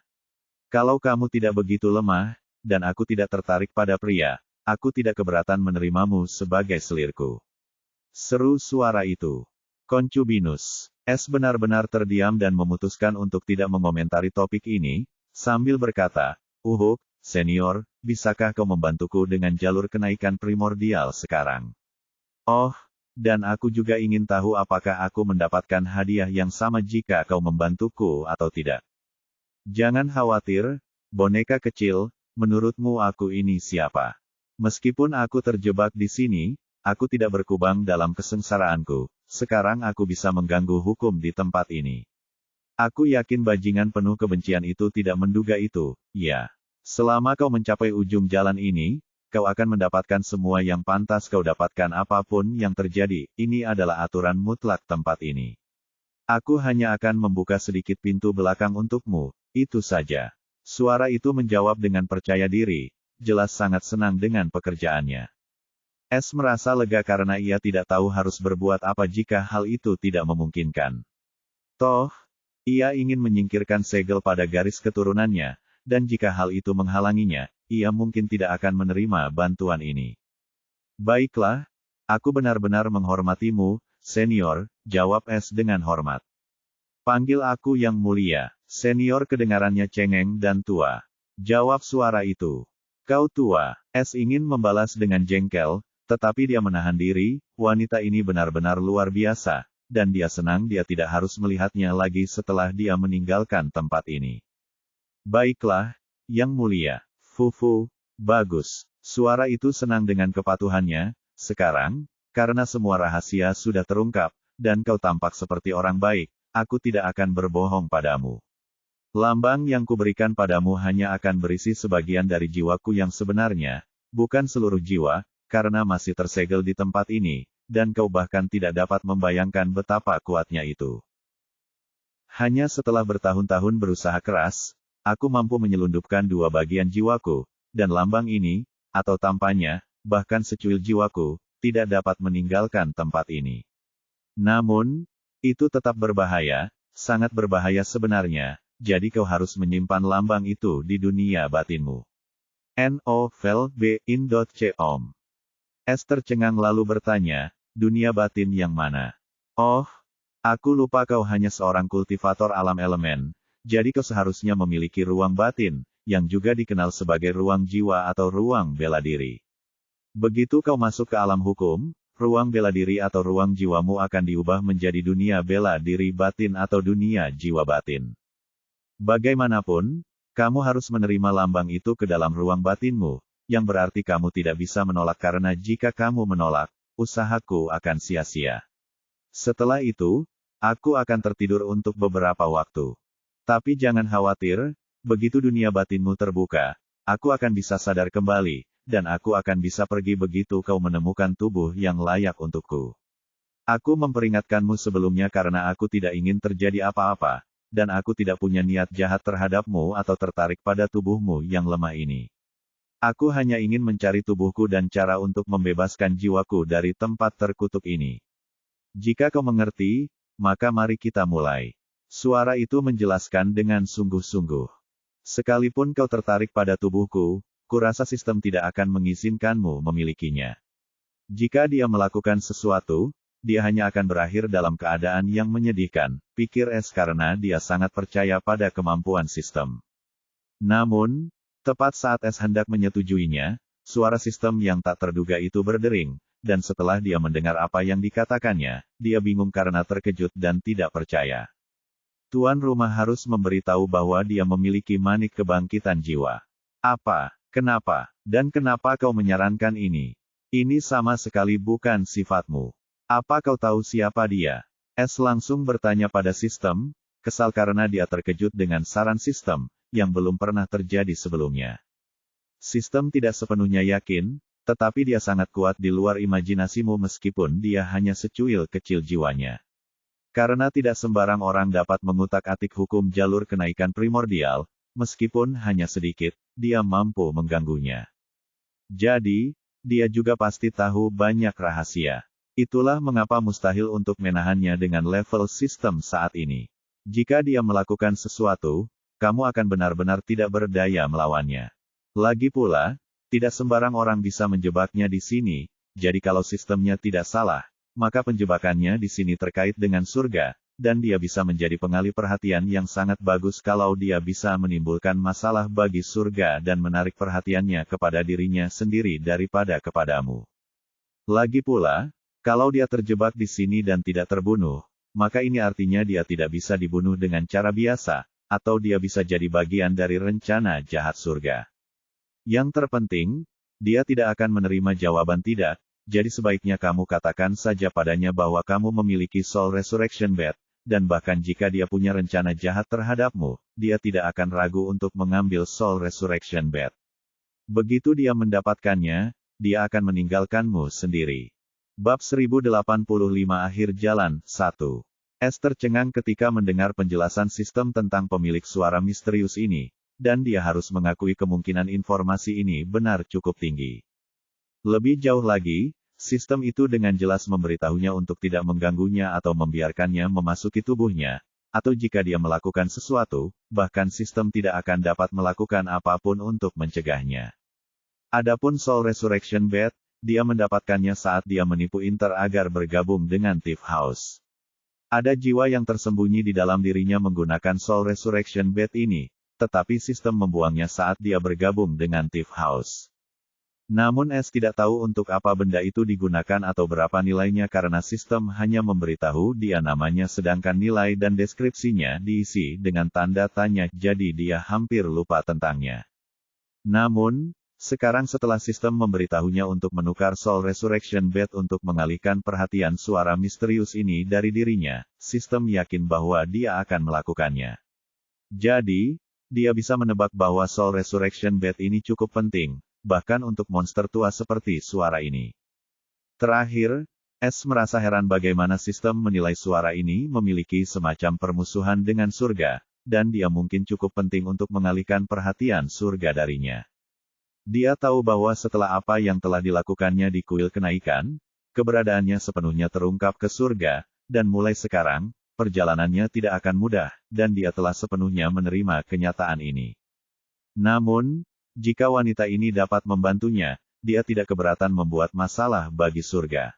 Kalau kamu tidak begitu lemah, dan aku tidak tertarik pada pria, aku tidak keberatan menerimamu sebagai selirku. Seru suara itu. Koncubinus. S benar-benar terdiam dan memutuskan untuk tidak mengomentari topik ini, sambil berkata, senior, bisakah kau membantuku dengan jalur kenaikan primordial sekarang? Oh, dan aku juga ingin tahu apakah aku mendapatkan hadiah yang sama jika kau membantuku atau tidak. Jangan khawatir, boneka kecil, menurutmu aku ini siapa? Meskipun aku terjebak di sini, aku tidak berkubang dalam kesengsaraanku. Sekarang aku bisa mengganggu hukum di tempat ini. Aku yakin bajingan penuh kebencian itu tidak menduga itu, ya. Selama kau mencapai ujung jalan ini, kau akan mendapatkan semua yang pantas kau dapatkan apapun yang terjadi. Ini adalah aturan mutlak tempat ini. Aku hanya akan membuka sedikit pintu belakang untukmu, itu saja. Suara itu menjawab dengan percaya diri, jelas sangat senang dengan pekerjaannya. S merasa lega karena ia tidak tahu harus berbuat apa jika hal itu tidak memungkinkan. Toh, ia ingin menyingkirkan segel pada garis keturunannya, dan jika hal itu menghalanginya, ia mungkin tidak akan menerima bantuan ini. Baiklah, aku benar-benar menghormatimu, senior, jawab S dengan hormat. Panggil aku yang mulia, senior kedengarannya cengeng dan tua. Jawab suara itu. Kau tua, S ingin membalas dengan jengkel, tetapi dia menahan diri, wanita ini benar-benar luar biasa, dan dia senang dia tidak harus melihatnya lagi setelah dia meninggalkan tempat ini. Baiklah, yang mulia. Fufu, bagus. Suara itu senang dengan kepatuhannya. Sekarang, karena semua rahasia sudah terungkap, dan kau tampak seperti orang baik, aku tidak akan berbohong padamu. Lambang yang kuberikan padamu hanya akan berisi sebagian dari jiwaku yang sebenarnya, bukan seluruh jiwa, karena masih tersegel di tempat ini, dan kau bahkan tidak dapat membayangkan betapa kuatnya itu. Hanya setelah bertahun-tahun berusaha keras, aku mampu menyelundupkan dua bagian jiwaku, dan lambang ini, atau tampaknya, bahkan secuil jiwaku, tidak dapat meninggalkan tempat ini. Namun, itu tetap berbahaya, sangat berbahaya sebenarnya, jadi kau harus menyimpan lambang itu di dunia batinmu. Novel.in.com. S tercengang lalu bertanya, dunia batin yang mana? Oh, aku lupa kau hanya seorang kultivator alam elemen, jadi kau seharusnya memiliki ruang batin, yang juga dikenal sebagai ruang jiwa atau ruang bela diri. Begitu kau masuk ke alam hukum, ruang bela diri atau ruang jiwamu akan diubah menjadi dunia bela diri batin atau dunia jiwa batin. Bagaimanapun, kamu harus menerima lambang itu ke dalam ruang batinmu, yang berarti kamu tidak bisa menolak karena jika kamu menolak, usahaku akan sia-sia. Setelah itu, aku akan tertidur untuk beberapa waktu. Tapi jangan khawatir, begitu dunia batinmu terbuka, aku akan bisa sadar kembali, dan aku akan bisa pergi begitu kau menemukan tubuh yang layak untukku. Aku memperingatkanmu sebelumnya karena aku tidak ingin terjadi apa-apa, dan aku tidak punya niat jahat terhadapmu atau tertarik pada tubuhmu yang lemah ini. Aku hanya ingin mencari tubuhku dan cara untuk membebaskan jiwaku dari tempat terkutuk ini. Jika kau mengerti, maka mari kita mulai. Suara itu menjelaskan dengan sungguh-sungguh. Sekalipun kau tertarik pada tubuhku, kurasa sistem tidak akan mengizinkanmu memilikinya. Jika dia melakukan sesuatu, dia hanya akan berakhir dalam keadaan yang menyedihkan, pikir S karena dia sangat percaya pada kemampuan sistem. Namun, tepat saat S hendak menyetujuinya, suara sistem yang tak terduga itu berdering, dan setelah dia mendengar apa yang dikatakannya, dia bingung karena terkejut dan tidak percaya. Tuan rumah harus memberitahu bahwa dia memiliki manik kebangkitan jiwa. Apa? Kenapa? Dan kenapa kau menyarankan ini? Ini sama sekali bukan sifatmu. Apa kau tahu siapa dia? S langsung bertanya pada sistem, kesal karena dia terkejut dengan saran sistem, yang belum pernah terjadi sebelumnya. Sistem tidak sepenuhnya yakin, tetapi dia sangat kuat di luar imajinasimu meskipun dia hanya secuil kecil jiwanya. Karena tidak sembarang orang dapat mengutak-atik hukum jalur kenaikan primordial, meskipun hanya sedikit, dia mampu mengganggunya. Jadi, dia juga pasti tahu banyak rahasia. Itulah mengapa mustahil untuk menahannya dengan level sistem saat ini. Jika dia melakukan sesuatu, kamu akan benar-benar tidak berdaya melawannya. Lagi pula, tidak sembarang orang bisa menjebaknya di sini, jadi kalau sistemnya tidak salah, maka penjebakannya di sini terkait dengan surga, dan dia bisa menjadi pengalih perhatian yang sangat bagus kalau dia bisa menimbulkan masalah bagi surga dan menarik perhatiannya kepada dirinya sendiri daripada kepadamu. Lagi pula, kalau dia terjebak di sini dan tidak terbunuh, maka ini artinya dia tidak bisa dibunuh dengan cara biasa, atau dia bisa jadi bagian dari rencana jahat surga. Yang terpenting, dia tidak akan menerima jawaban tidak, jadi sebaiknya kamu katakan saja padanya bahwa kamu memiliki Soul Resurrection Bed, dan bahkan jika dia punya rencana jahat terhadapmu, dia tidak akan ragu untuk mengambil Soul Resurrection Bed. Begitu dia mendapatkannya, dia akan meninggalkanmu sendiri. Bab 1085 Akhir Jalan, 1. S tercengang ketika mendengar penjelasan sistem tentang pemilik suara misterius ini, dan dia harus mengakui kemungkinan informasi ini benar cukup tinggi. Lebih jauh lagi, sistem itu dengan jelas memberitahunya untuk tidak mengganggunya atau membiarkannya memasuki tubuhnya, atau jika dia melakukan sesuatu, bahkan sistem tidak akan dapat melakukan apapun untuk mencegahnya. Adapun Soul Resurrection Bed, dia mendapatkannya saat dia menipu Inter agar bergabung dengan Thief House. Ada jiwa yang tersembunyi di dalam dirinya menggunakan Soul Resurrection Bed ini, tetapi sistem membuangnya saat dia bergabung dengan Thief House. Namun S tidak tahu untuk apa benda itu digunakan atau berapa nilainya karena sistem hanya memberitahu dia namanya sedangkan nilai dan deskripsinya diisi dengan tanda tanya jadi dia hampir lupa tentangnya. Namun, sekarang setelah sistem memberitahunya untuk menukar Soul Resurrection Bed untuk mengalihkan perhatian suara misterius ini dari dirinya, sistem yakin bahwa dia akan melakukannya. Jadi, dia bisa menebak bahwa Soul Resurrection Bed ini cukup penting, bahkan untuk monster tua seperti suara ini. Terakhir, S merasa heran bagaimana sistem menilai suara ini memiliki semacam permusuhan dengan surga, dan dia mungkin cukup penting untuk mengalihkan perhatian surga darinya. Dia tahu bahwa setelah apa yang telah dilakukannya di kuil kenaikan, keberadaannya sepenuhnya terungkap ke surga, dan mulai sekarang, perjalanannya tidak akan mudah, dan dia telah sepenuhnya menerima kenyataan ini. Namun, jika wanita ini dapat membantunya, dia tidak keberatan membuat masalah bagi surga.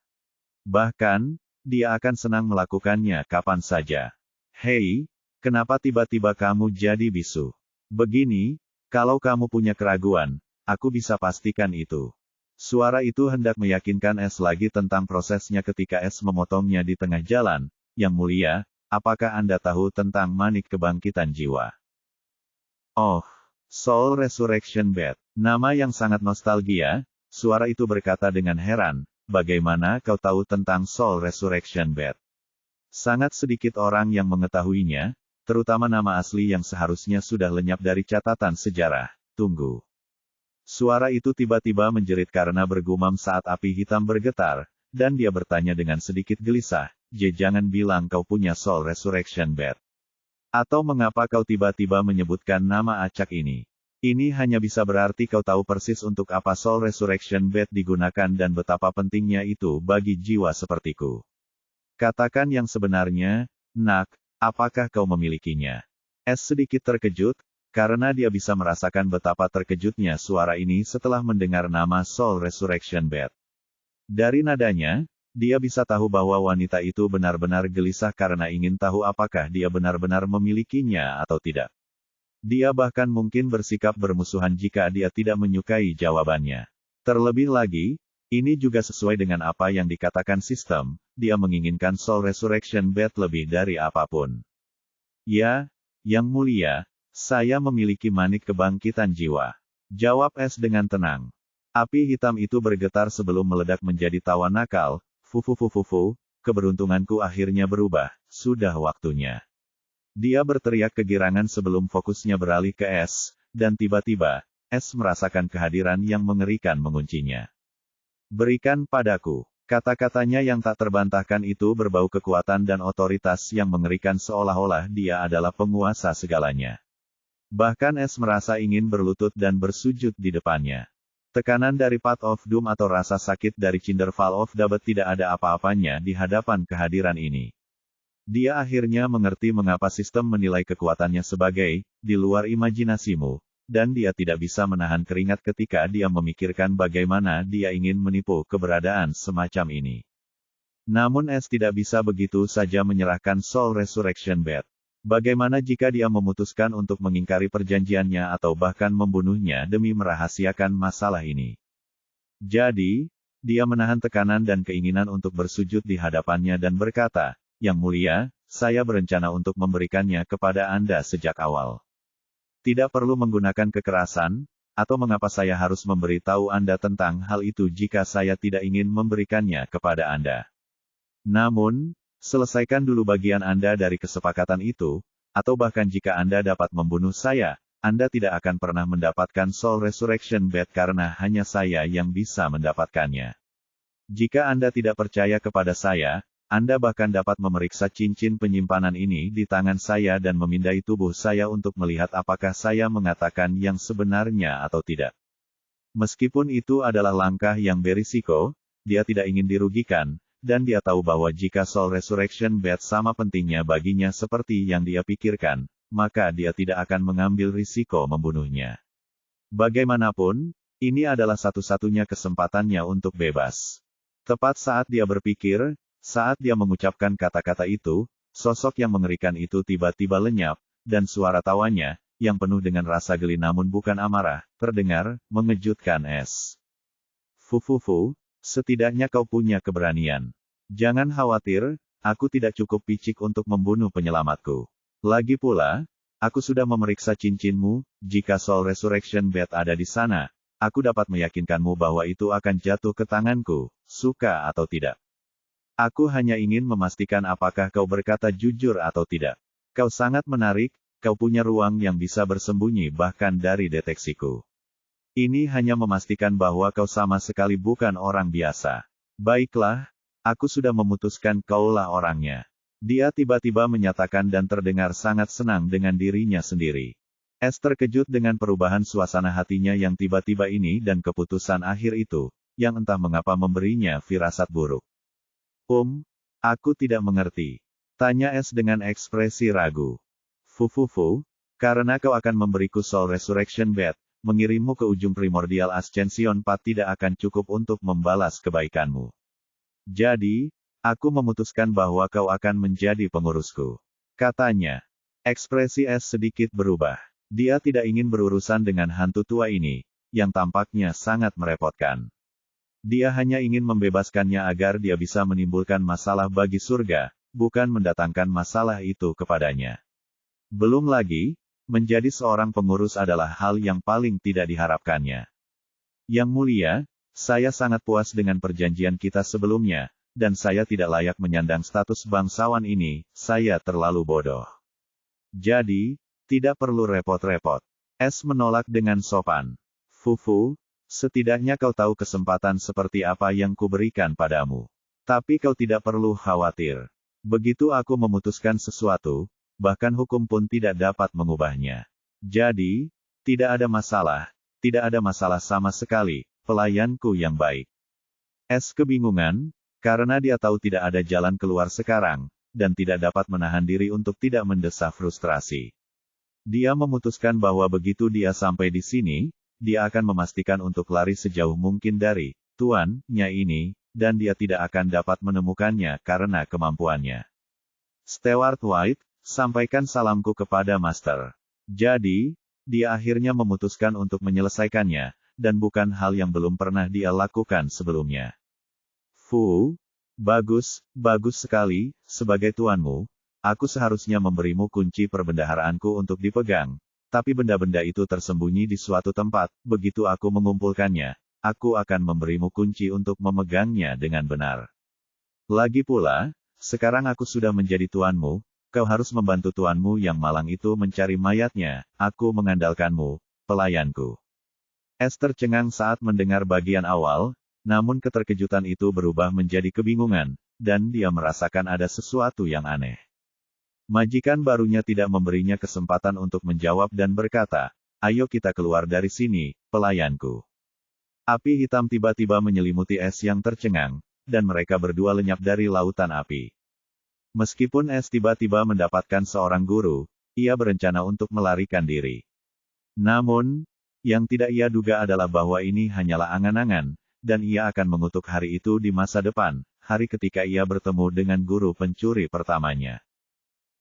Bahkan, dia akan senang melakukannya kapan saja. Hei, kenapa tiba-tiba kamu jadi bisu? Begini, kalau kamu punya keraguan, aku bisa pastikan itu. Suara itu hendak meyakinkan S lagi tentang prosesnya ketika S memotongnya di tengah jalan. Yang mulia, apakah Anda tahu tentang manik kebangkitan jiwa? Oh. Soul Resurrection Bed. Nama yang sangat nostalgia, suara itu berkata dengan heran, bagaimana kau tahu tentang Soul Resurrection Bed? Sangat sedikit orang yang mengetahuinya, terutama nama asli yang seharusnya sudah lenyap dari catatan sejarah. Tunggu. Suara itu tiba-tiba menjerit karena bergumam saat api hitam bergetar, dan dia bertanya dengan sedikit gelisah, jangan bilang kau punya Soul Resurrection Bed. Atau mengapa kau tiba-tiba menyebutkan nama acak ini? Ini hanya bisa berarti kau tahu persis untuk apa Soul Resurrection Bed digunakan dan betapa pentingnya itu bagi jiwa sepertiku. Katakan yang sebenarnya, nak, apakah kau memilikinya? S sedikit terkejut, karena dia bisa merasakan betapa terkejutnya suara ini setelah mendengar nama Soul Resurrection Bed. Dari nadanya, dia bisa tahu bahwa wanita itu benar-benar gelisah karena ingin tahu apakah dia benar-benar memilikinya atau tidak. Dia bahkan mungkin bersikap bermusuhan jika dia tidak menyukai jawabannya. Terlebih lagi, ini juga sesuai dengan apa yang dikatakan sistem, dia menginginkan Soul Resurrection Bed lebih dari apapun. Ya, Yang Mulia, saya memiliki manik kebangkitan jiwa. Jawab S dengan tenang. Api hitam itu bergetar sebelum meledak menjadi tawa nakal. Fufufufufu, keberuntunganku akhirnya berubah, sudah waktunya. Dia berteriak kegirangan sebelum fokusnya beralih ke S, dan tiba-tiba, S merasakan kehadiran yang mengerikan menguncinya. Berikan padaku. Kata-katanya yang tak terbantahkan itu berbau kekuatan dan otoritas yang mengerikan seolah-olah dia adalah penguasa segalanya. Bahkan S merasa ingin berlutut dan bersujud di depannya. Tekanan dari Path of Doom atau rasa sakit dari Cinderfall of Dabat tidak ada apa-apanya di hadapan kehadiran ini. Dia akhirnya mengerti mengapa sistem menilai kekuatannya sebagai di luar imajinasimu, dan dia tidak bisa menahan keringat ketika dia memikirkan bagaimana dia ingin menipu keberadaan semacam ini. Namun S tidak bisa begitu saja menyerahkan Soul Resurrection Bat. Bagaimana jika dia memutuskan untuk mengingkari perjanjiannya atau bahkan membunuhnya demi merahasiakan masalah ini? Jadi, dia menahan tekanan dan keinginan untuk bersujud di hadapannya dan berkata, Yang Mulia, saya berencana untuk memberikannya kepada Anda sejak awal. Tidak perlu menggunakan kekerasan, atau mengapa saya harus memberitahu Anda tentang hal itu jika saya tidak ingin memberikannya kepada Anda. Namun, selesaikan dulu bagian Anda dari kesepakatan itu, atau bahkan jika Anda dapat membunuh saya, Anda tidak akan pernah mendapatkan Soul Resurrection Bat karena hanya saya yang bisa mendapatkannya. Jika Anda tidak percaya kepada saya, Anda bahkan dapat memeriksa cincin penyimpanan ini di tangan saya dan memindai tubuh saya untuk melihat apakah saya mengatakan yang sebenarnya atau tidak. Meskipun itu adalah langkah yang berisiko, dia tidak ingin dirugikan, dan dia tahu bahwa jika Soul Resurrection Bat sama pentingnya baginya seperti yang dia pikirkan, maka dia tidak akan mengambil risiko membunuhnya. Bagaimanapun, ini adalah satu-satunya kesempatannya untuk bebas. Tepat saat dia berpikir, saat dia mengucapkan kata-kata itu, sosok yang mengerikan itu tiba-tiba lenyap, dan suara tawanya, yang penuh dengan rasa geli namun bukan amarah, terdengar, mengejutkan S. Fufufu, setidaknya kau punya keberanian. Jangan khawatir, aku tidak cukup picik untuk membunuh penyelamatku. Lagi pula, aku sudah memeriksa cincinmu, jika Soul Resurrection Bat ada di sana, aku dapat meyakinkanmu bahwa itu akan jatuh ke tanganku, suka atau tidak. Aku hanya ingin memastikan apakah kau berkata jujur atau tidak. Kau sangat menarik, kau punya ruang yang bisa bersembunyi bahkan dari deteksiku. Ini hanya memastikan bahwa kau sama sekali bukan orang biasa. Baiklah, aku sudah memutuskan kaulah orangnya. Dia tiba-tiba menyatakan dan terdengar sangat senang dengan dirinya sendiri. S terkejut dengan perubahan suasana hatinya yang tiba-tiba ini dan keputusan akhir itu, yang entah mengapa memberinya firasat buruk. Aku tidak mengerti. Tanya S dengan ekspresi ragu. Fufufu, karena kau akan memberiku Soul Resurrection Bat, mengirimmu ke ujung primordial Ascension Path tidak akan cukup untuk membalas kebaikanmu. Jadi, aku memutuskan bahwa kau akan menjadi pengurusku. Katanya. Ekspresi S sedikit berubah. Dia tidak ingin berurusan dengan hantu tua ini, yang tampaknya sangat merepotkan. Dia hanya ingin membebaskannya agar dia bisa menimbulkan masalah bagi surga, bukan mendatangkan masalah itu kepadanya. Belum lagi, menjadi seorang pengurus adalah hal yang paling tidak diharapkannya. Yang Mulia, saya sangat puas dengan perjanjian kita sebelumnya, dan saya tidak layak menyandang status bangsawan ini, saya terlalu bodoh. Jadi, tidak perlu repot-repot. S menolak dengan sopan. Fufu, setidaknya kau tahu kesempatan seperti apa yang kuberikan padamu. Tapi kau tidak perlu khawatir. Begitu aku memutuskan sesuatu, bahkan hukum pun tidak dapat mengubahnya. Jadi, tidak ada masalah sama sekali, pelayanku yang baik. S kebingungan, karena dia tahu tidak ada jalan keluar sekarang, dan tidak dapat menahan diri untuk tidak mendesah frustrasi. Dia memutuskan bahwa begitu dia sampai di sini, dia akan memastikan untuk lari sejauh mungkin dari tuannya ini, dan dia tidak akan dapat menemukannya karena kemampuannya. Stewart White, sampaikan salamku kepada Master. Jadi, dia akhirnya memutuskan untuk menyelesaikannya, dan bukan hal yang belum pernah dia lakukan sebelumnya. Bagus sekali, sebagai tuanmu, Aku seharusnya memberimu kunci perbendaharaanku untuk dipegang. Tapi benda-benda itu tersembunyi di suatu tempat, begitu aku mengumpulkannya, aku akan memberimu kunci untuk memegangnya dengan benar. Lagi pula, sekarang aku sudah menjadi tuanmu, kau harus membantu tuanmu yang malang itu mencari mayatnya, aku mengandalkanmu, pelayanku. Es tercengang saat mendengar bagian awal, namun keterkejutan itu berubah menjadi kebingungan, dan dia merasakan ada sesuatu yang aneh. Majikan barunya tidak memberinya kesempatan untuk menjawab dan berkata, "Ayo kita keluar dari sini, pelayanku." Api hitam tiba-tiba menyelimuti es yang tercengang, dan mereka berdua lenyap dari lautan api. Meskipun es tiba-tiba mendapatkan seorang guru, ia berencana untuk melarikan diri. Namun, yang tidak ia duga adalah bahwa ini hanyalah angan-angan, dan ia akan mengutuk hari itu di masa depan, hari ketika ia bertemu dengan guru pencuri pertamanya.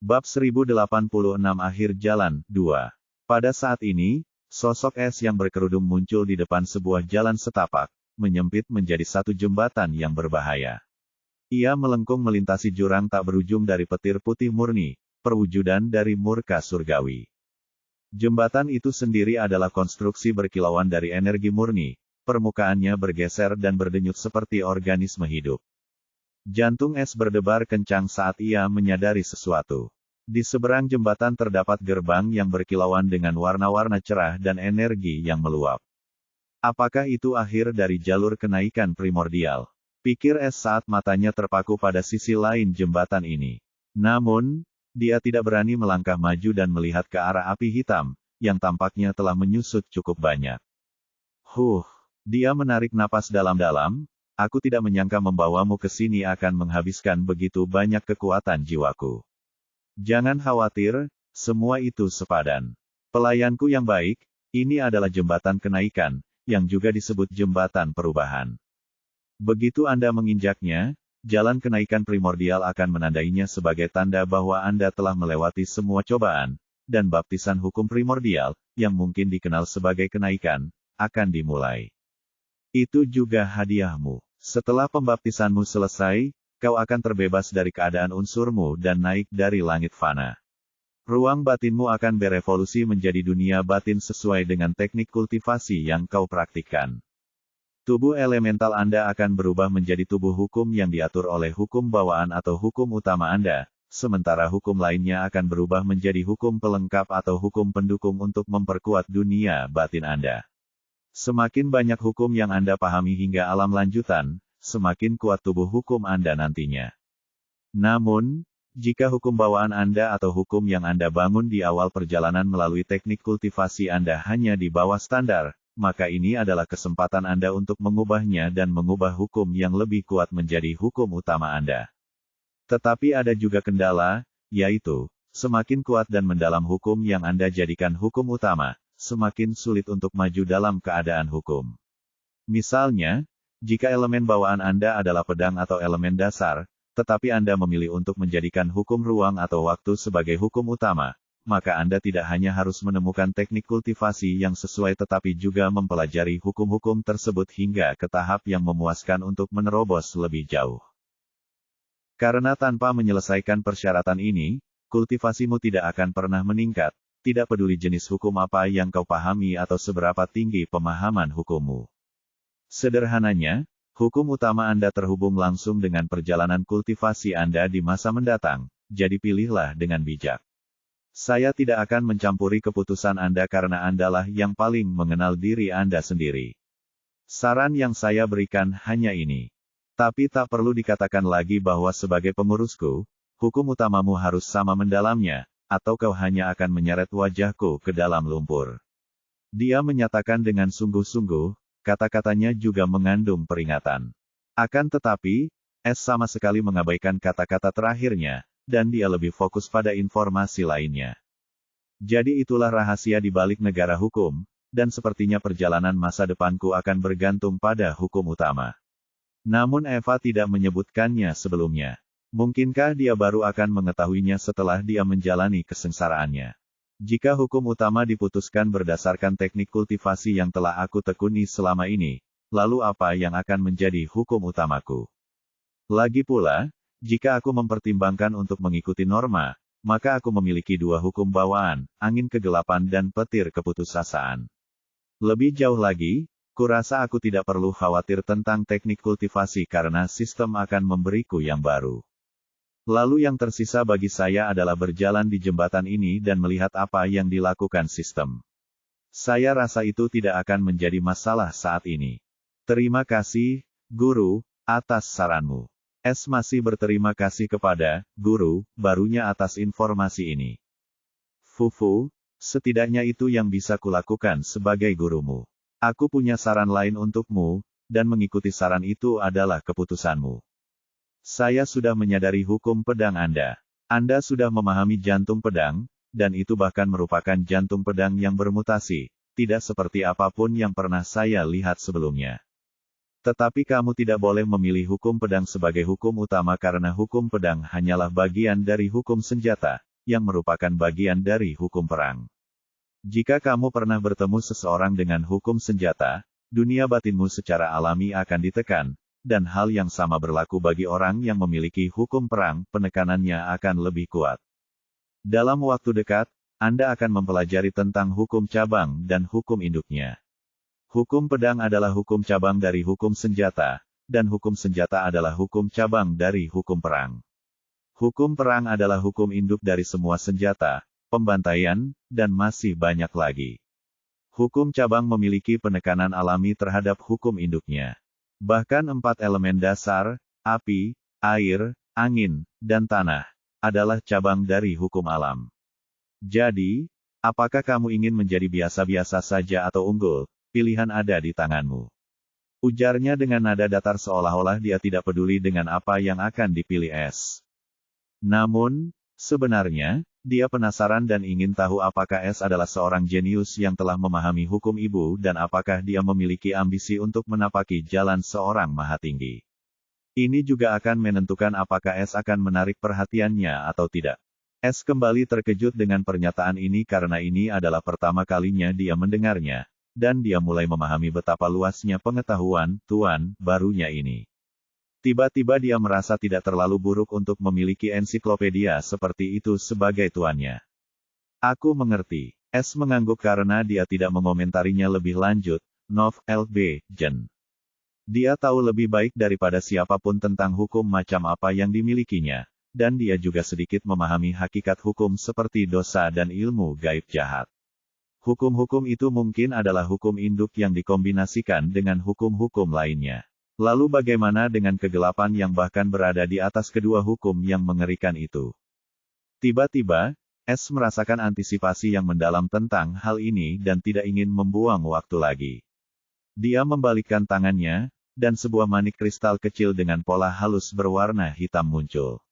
Bab 1086 Akhir Jalan, 2. Pada saat ini, sosok es yang berkerudung muncul di depan sebuah jalan setapak, menyempit menjadi satu jembatan yang berbahaya. Ia melengkung melintasi jurang tak berujung dari petir putih murni, perwujudan dari murka surgawi. Jembatan itu sendiri adalah konstruksi berkilauan dari energi murni, permukaannya bergeser dan berdenyut seperti organisme hidup. Jantung es berdebar kencang saat ia menyadari sesuatu. Di seberang jembatan terdapat gerbang yang berkilauan dengan warna-warna cerah dan energi yang meluap. Apakah itu akhir dari jalur kenaikan primordial? Pikir es saat matanya terpaku pada sisi lain jembatan ini. Namun, dia tidak berani melangkah maju dan melihat ke arah api hitam, yang tampaknya telah menyusut cukup banyak. Dia menarik napas dalam-dalam. Aku tidak menyangka membawamu ke sini akan menghabiskan begitu banyak kekuatan jiwaku. Jangan khawatir, semua itu sepadan. Pelayanku yang baik, ini adalah jembatan kenaikan, yang juga disebut jembatan perubahan. Begitu Anda menginjaknya, jalan kenaikan primordial akan menandainya sebagai tanda bahwa Anda telah melewati semua cobaan, dan baptisan hukum primordial, yang mungkin dikenal sebagai kenaikan, akan dimulai. Itu juga hadiahmu. Setelah pembaptisanmu selesai, kau akan terbebas dari keadaan unsurmu dan naik dari langit fana. Ruang batinmu akan berevolusi menjadi dunia batin sesuai dengan teknik kultivasi yang kau praktikkan. Tubuh elemental Anda akan berubah menjadi tubuh hukum yang diatur oleh hukum bawaan atau hukum utama Anda, sementara hukum lainnya akan berubah menjadi hukum pelengkap atau hukum pendukung untuk memperkuat dunia batin Anda. Semakin banyak hukum yang Anda pahami hingga alam lanjutan, semakin kuat tubuh hukum Anda nantinya. Namun, jika hukum bawaan Anda atau hukum yang Anda bangun di awal perjalanan melalui teknik kultivasi Anda hanya di bawah standar, maka ini adalah kesempatan Anda untuk mengubahnya dan mengubah hukum yang lebih kuat menjadi hukum utama Anda. Tetapi ada juga kendala, yaitu, semakin kuat dan mendalam hukum yang Anda jadikan hukum utama, semakin sulit untuk maju dalam keadaan hukum. Misalnya, jika elemen bawaan Anda adalah pedang atau elemen dasar, tetapi Anda memilih untuk menjadikan hukum ruang atau waktu sebagai hukum utama, maka Anda tidak hanya harus menemukan teknik kultivasi yang sesuai tetapi juga mempelajari hukum-hukum tersebut hingga ke tahap yang memuaskan untuk menerobos lebih jauh. Karena tanpa menyelesaikan persyaratan ini, kultivasimu tidak akan pernah meningkat. Tidak peduli jenis hukum apa yang kau pahami atau seberapa tinggi pemahaman hukummu. Sederhananya, hukum utama Anda terhubung langsung dengan perjalanan kultivasi Anda di masa mendatang, jadi pilihlah dengan bijak. Saya tidak akan mencampuri keputusan Anda karena Andalah yang paling mengenal diri Anda sendiri. Saran yang saya berikan hanya ini. Tapi tak perlu dikatakan lagi bahwa sebagai pengurusku, hukum utamamu harus sama mendalamnya, atau kau hanya akan menyeret wajahku ke dalam lumpur. Dia menyatakan dengan sungguh-sungguh, kata-katanya juga mengandung peringatan. Akan tetapi, es sama sekali mengabaikan kata-kata terakhirnya, dan dia lebih fokus pada informasi lainnya. Jadi itulah rahasia di balik negara hukum, dan sepertinya perjalanan masa depanku akan bergantung pada hukum utama. Namun Eva tidak menyebutkannya sebelumnya. Mungkinkah dia baru akan mengetahuinya setelah dia menjalani kesengsaraannya? Jika hukum utama diputuskan berdasarkan teknik kultivasi yang telah aku tekuni selama ini, lalu apa yang akan menjadi hukum utamaku? Lagi pula, Jika aku mempertimbangkan untuk mengikuti norma, maka aku memiliki dua hukum bawaan, angin kegelapan dan petir keputusasaan. Lebih jauh lagi, kurasa aku tidak perlu khawatir tentang teknik kultivasi karena sistem akan memberiku yang baru. Lalu yang tersisa bagi saya adalah berjalan di jembatan ini dan melihat apa yang dilakukan sistem. Saya rasa itu tidak akan menjadi masalah saat ini. Terima kasih, Guru, atas saranmu. S masih berterima kasih kepada guru barunya atas informasi ini. Fufu, setidaknya itu yang bisa kulakukan sebagai gurumu. Aku punya saran lain untukmu, dan mengikuti saran itu adalah keputusanmu. Saya sudah menyadari hukum pedang Anda. Anda sudah memahami jantung pedang, dan itu bahkan merupakan jantung pedang yang bermutasi, tidak seperti apapun yang pernah saya lihat sebelumnya. Tetapi kamu tidak boleh memilih hukum pedang sebagai hukum utama karena hukum pedang hanyalah bagian dari hukum senjata, yang merupakan bagian dari hukum perang. Jika kamu pernah bertemu seseorang dengan hukum senjata, dunia batinmu secara alami akan ditekan, dan hal yang sama berlaku bagi orang yang memiliki hukum perang, penekanannya akan lebih kuat. Dalam waktu dekat, Anda akan mempelajari tentang hukum cabang dan hukum induknya. Hukum pedang adalah hukum cabang dari hukum senjata, dan hukum senjata adalah hukum cabang dari hukum perang. Hukum perang adalah hukum induk dari semua senjata, pembantaian, dan masih banyak lagi. Hukum cabang memiliki penekanan alami terhadap hukum induknya. Bahkan 4 elemen dasar, api, air, angin, dan tanah, adalah cabang dari hukum alam. Jadi, apakah kamu ingin menjadi biasa-biasa saja atau unggul? Pilihan ada di tanganmu. Ujarnya dengan nada datar seolah-olah dia tidak peduli dengan apa yang akan dipilih S. Namun, sebenarnya, dia penasaran dan ingin tahu apakah S adalah seorang jenius yang telah memahami hukum ibu dan apakah dia memiliki ambisi untuk menapaki jalan seorang mahatinggi. Ini juga akan menentukan apakah S akan menarik perhatiannya atau tidak. S kembali terkejut dengan pernyataan ini karena ini adalah pertama kalinya dia mendengarnya. Dan dia mulai memahami betapa luasnya pengetahuan tuan barunya ini. Tiba-tiba dia merasa tidak terlalu buruk untuk memiliki ensiklopedia seperti itu sebagai tuannya. Aku mengerti. S mengangguk karena dia tidak mengomentarinya lebih lanjut. Nov L.B. Jen. Dia tahu lebih baik daripada siapapun tentang hukum macam apa yang dimilikinya, dan dia juga sedikit memahami hakikat hukum seperti dosa dan ilmu gaib jahat. Hukum-hukum itu mungkin adalah hukum induk yang dikombinasikan dengan hukum-hukum lainnya. Lalu bagaimana dengan kegelapan yang bahkan berada di atas kedua hukum yang mengerikan itu? Tiba-tiba, S merasakan antisipasi yang mendalam tentang hal ini dan tidak ingin membuang waktu lagi. Dia membalikkan tangannya, dan sebuah manik kristal kecil dengan pola halus berwarna hitam muncul.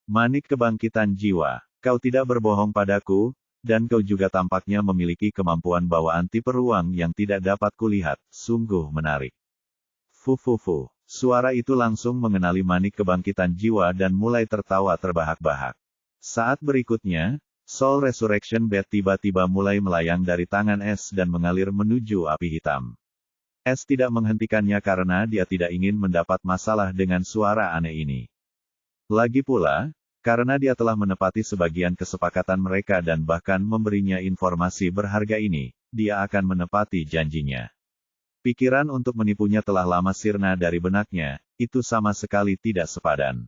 Manik kebangkitan jiwa, kau tidak berbohong padaku, dan kau juga tampaknya memiliki kemampuan bawaan tipe ruang yang tidak dapat kulihat, sungguh menarik. Fufufu. Suara itu langsung mengenali manik kebangkitan jiwa dan mulai tertawa terbahak-bahak. Saat berikutnya, Soul Resurrection Bat tiba-tiba mulai melayang dari tangan S dan mengalir menuju api hitam. S tidak menghentikannya karena dia tidak ingin mendapat masalah dengan suara aneh ini. Lagi pula, karena dia telah menepati sebagian kesepakatan mereka dan bahkan memberinya informasi berharga ini, dia akan menepati janjinya. Pikiran untuk menipunya telah lama sirna dari benaknya, itu sama sekali tidak sepadan.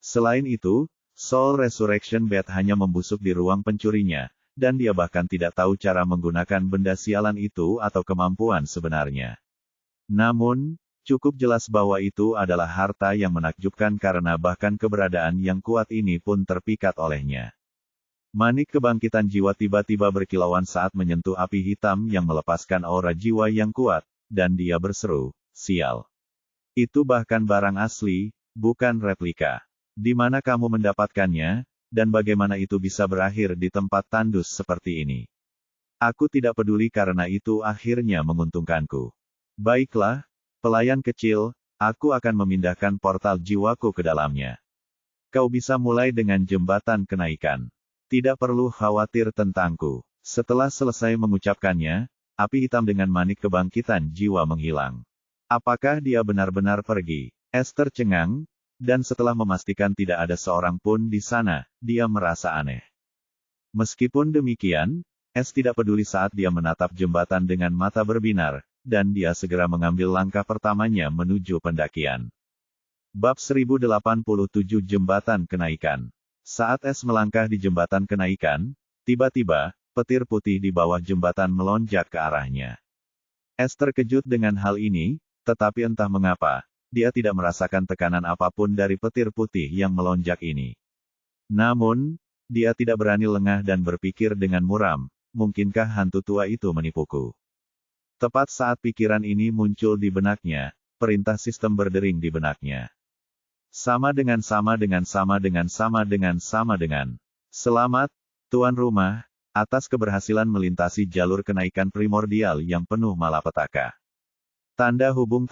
Selain itu, Soul Resurrection Bat hanya membusuk di ruang pencurinya, dan dia bahkan tidak tahu cara menggunakan benda sialan itu atau kemampuan sebenarnya. Namun, cukup jelas bahwa itu adalah harta yang menakjubkan karena bahkan keberadaan yang kuat ini pun terpikat olehnya. Manik kebangkitan jiwa tiba-tiba berkilauan saat menyentuh api hitam yang melepaskan aura jiwa yang kuat, dan dia berseru, sial. Itu bahkan barang asli, bukan replika. Di mana kamu mendapatkannya, dan bagaimana itu bisa berakhir di tempat tandus seperti ini? Aku tidak peduli karena itu akhirnya menguntungkanku. Baiklah, pelayan kecil, aku akan memindahkan portal jiwaku ke dalamnya. Kau bisa mulai dengan jembatan kenaikan. Tidak perlu khawatir tentangku. Setelah selesai mengucapkannya, api hitam dengan manik kebangkitan jiwa menghilang. Apakah dia benar-benar pergi? Esther cengang, dan setelah memastikan tidak ada seorang pun di sana, dia merasa aneh. Meskipun demikian, S tidak peduli saat dia menatap jembatan dengan mata berbinar, dan dia segera mengambil langkah pertamanya menuju pendakian. Bab 1087 Jembatan Kenaikan. Saat S melangkah di jembatan kenaikan, tiba-tiba, petir putih di bawah jembatan melonjak ke arahnya. S terkejut dengan hal ini, tetapi entah mengapa, dia tidak merasakan tekanan apapun dari petir putih yang melonjak ini. Namun, dia tidak berani lengah dan berpikir dengan muram, mungkinkah hantu tua itu menipuku? Tepat saat pikiran ini muncul di benaknya, perintah sistem berdering di benaknya. Sama dengan. Selamat, tuan rumah, atas keberhasilan melintasi jalur kenaikan primordial yang penuh malapetaka. Tanda hubung.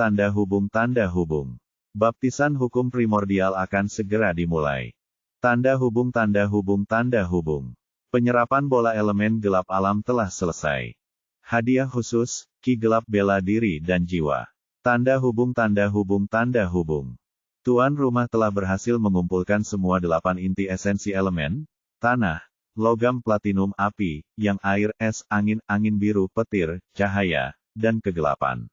Baptisan hukum primordial akan segera dimulai. Tanda hubung. Penyerapan bola elemen gelap alam telah selesai. Hadiah khusus, ki gelap bela diri dan jiwa. Tanda hubung. Tuan rumah telah berhasil mengumpulkan semua 8 inti esensi elemen, tanah, logam platinum api, yang air, es, angin biru, petir, cahaya, dan kegelapan.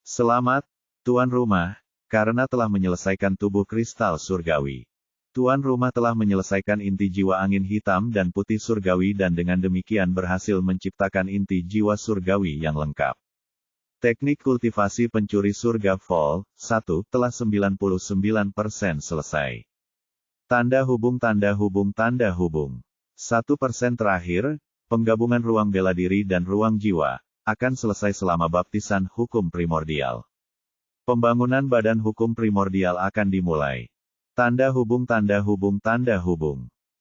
Selamat, tuan rumah, karena telah menyelesaikan tubuh kristal surgawi. Tuan rumah telah menyelesaikan inti jiwa angin hitam dan putih surgawi dan dengan demikian berhasil menciptakan inti jiwa surgawi yang lengkap. Teknik kultivasi pencuri surga Vol. 1 telah 99% selesai. Tanda hubung. 1% terakhir, penggabungan ruang bela diri dan ruang jiwa, akan selesai selama baptisan hukum primordial. Pembangunan badan hukum primordial akan dimulai. Tanda hubung.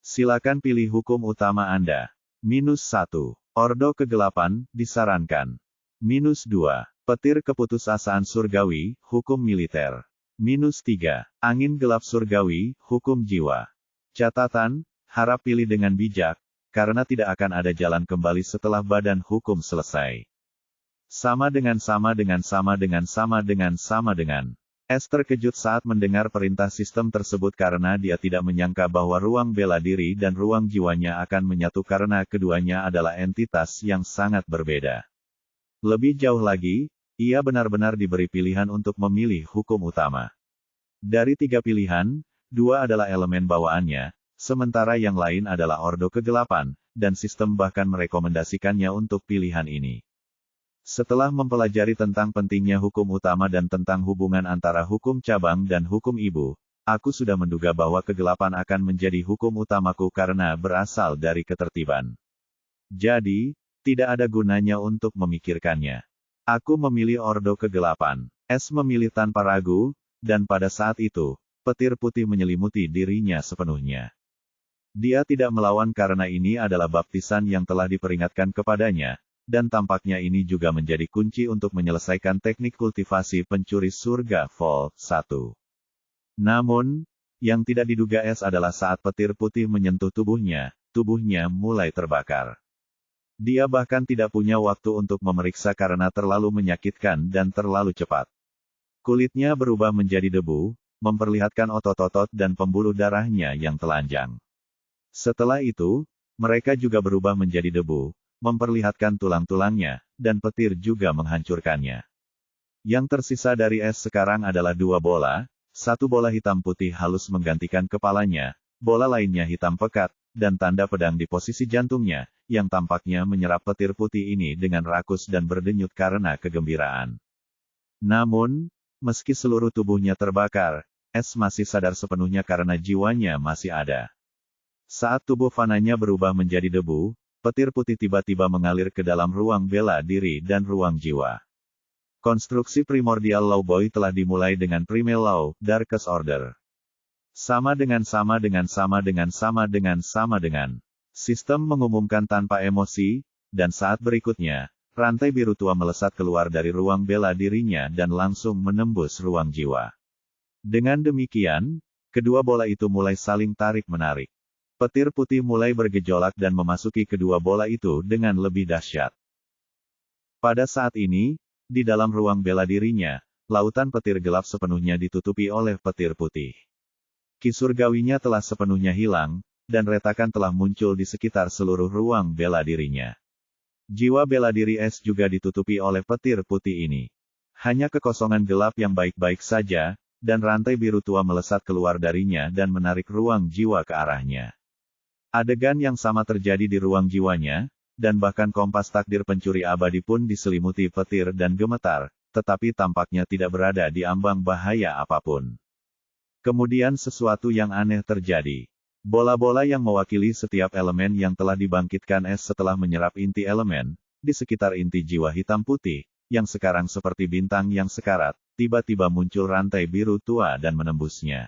Silakan pilih hukum utama Anda. -1. Ordo kegelapan, disarankan. -2. Petir keputusasaan surgawi, hukum militer. -3. Angin gelap surgawi, hukum jiwa. Catatan, harap pilih dengan bijak, karena tidak akan ada jalan kembali setelah badan hukum selesai. Sama dengan. S terkejut saat mendengar perintah sistem tersebut karena dia tidak menyangka bahwa ruang bela diri dan ruang jiwanya akan menyatu karena keduanya adalah entitas yang sangat berbeda. Lebih jauh lagi, ia benar-benar diberi pilihan untuk memilih hukum utama. Dari 3 pilihan, 2 adalah elemen bawaannya, sementara yang lain adalah ordo kegelapan, dan sistem bahkan merekomendasikannya untuk pilihan ini. Setelah mempelajari tentang pentingnya hukum utama dan tentang hubungan antara hukum cabang dan hukum ibu, aku sudah menduga bahwa kegelapan akan menjadi hukum utamaku karena berasal dari ketertiban. Jadi, tidak ada gunanya untuk memikirkannya. Aku memilih ordo kegelapan. S memilih tanpa ragu, dan pada saat itu, petir putih menyelimuti dirinya sepenuhnya. Dia tidak melawan karena ini adalah baptisan yang telah diperingatkan kepadanya, dan tampaknya ini juga menjadi kunci untuk menyelesaikan teknik kultivasi pencuri surga Vol. 1. Namun, yang tidak diduga S adalah saat petir putih menyentuh tubuhnya mulai terbakar. Dia bahkan tidak punya waktu untuk memeriksa karena terlalu menyakitkan dan terlalu cepat. Kulitnya berubah menjadi debu, memperlihatkan otot-otot dan pembuluh darahnya yang telanjang. Setelah itu, mereka juga berubah menjadi debu, memperlihatkan tulang-tulangnya, dan petir juga menghancurkannya. Yang tersisa dari S sekarang adalah 2 bola, 1 bola hitam putih halus menggantikan kepalanya, bola lainnya hitam pekat, dan tanda pedang di posisi jantungnya, yang tampaknya menyerap petir putih ini dengan rakus dan berdenyut karena kegembiraan. Namun, meski seluruh tubuhnya terbakar, S masih sadar sepenuhnya karena jiwanya masih ada. Saat tubuh fananya berubah menjadi debu, petir putih tiba-tiba mengalir ke dalam ruang bela diri dan ruang jiwa. Konstruksi primordial Law Boy telah dimulai dengan Primal Law, Darkest Order. Sama dengan. Sistem mengumumkan tanpa emosi, dan saat berikutnya, rantai biru tua melesat keluar dari ruang bela dirinya dan langsung menembus ruang jiwa. Dengan demikian, kedua bola itu mulai saling tarik-menarik. Petir putih mulai bergejolak dan memasuki kedua bola itu dengan lebih dahsyat. Pada saat ini, di dalam ruang bela dirinya, lautan petir gelap sepenuhnya ditutupi oleh petir putih. Ki surgawinya telah sepenuhnya hilang, dan retakan telah muncul di sekitar seluruh ruang bela dirinya. Jiwa bela diri Es juga ditutupi oleh petir putih ini. Hanya kekosongan gelap yang baik-baik saja, dan rantai biru tua melesat keluar darinya dan menarik ruang jiwa ke arahnya. Adegan yang sama terjadi di ruang jiwanya, dan bahkan kompas takdir pencuri abadi pun diselimuti petir dan gemetar, tetapi tampaknya tidak berada di ambang bahaya apapun. Kemudian sesuatu yang aneh terjadi. Bola-bola yang mewakili setiap elemen yang telah dibangkitkan Es setelah menyerap inti elemen, di sekitar inti jiwa hitam putih, yang sekarang seperti bintang yang sekarat, tiba-tiba muncul rantai biru tua dan menembusnya.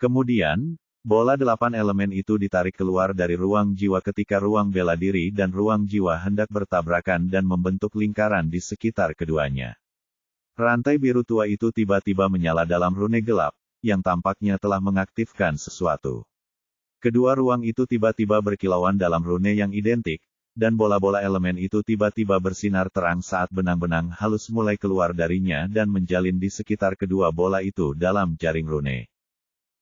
Kemudian, bola 8 elemen itu ditarik keluar dari ruang jiwa ketika ruang bela diri dan ruang jiwa hendak bertabrakan dan membentuk lingkaran di sekitar keduanya. Rantai biru tua itu tiba-tiba menyala dalam rune gelap, yang tampaknya telah mengaktifkan sesuatu. Kedua ruang itu tiba-tiba berkilauan dalam rune yang identik, dan bola-bola elemen itu tiba-tiba bersinar terang saat benang-benang halus mulai keluar darinya dan menjalin di sekitar kedua bola itu dalam jaring rune.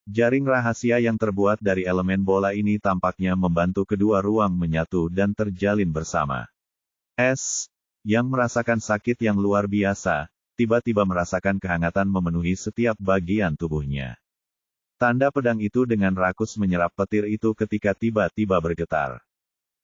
Jaring rahasia yang terbuat dari elemen bola ini tampaknya membantu kedua ruang menyatu dan terjalin bersama. Es, yang merasakan sakit yang luar biasa, tiba-tiba merasakan kehangatan memenuhi setiap bagian tubuhnya. Tanda pedang itu dengan rakus menyerap petir itu ketika tiba-tiba bergetar.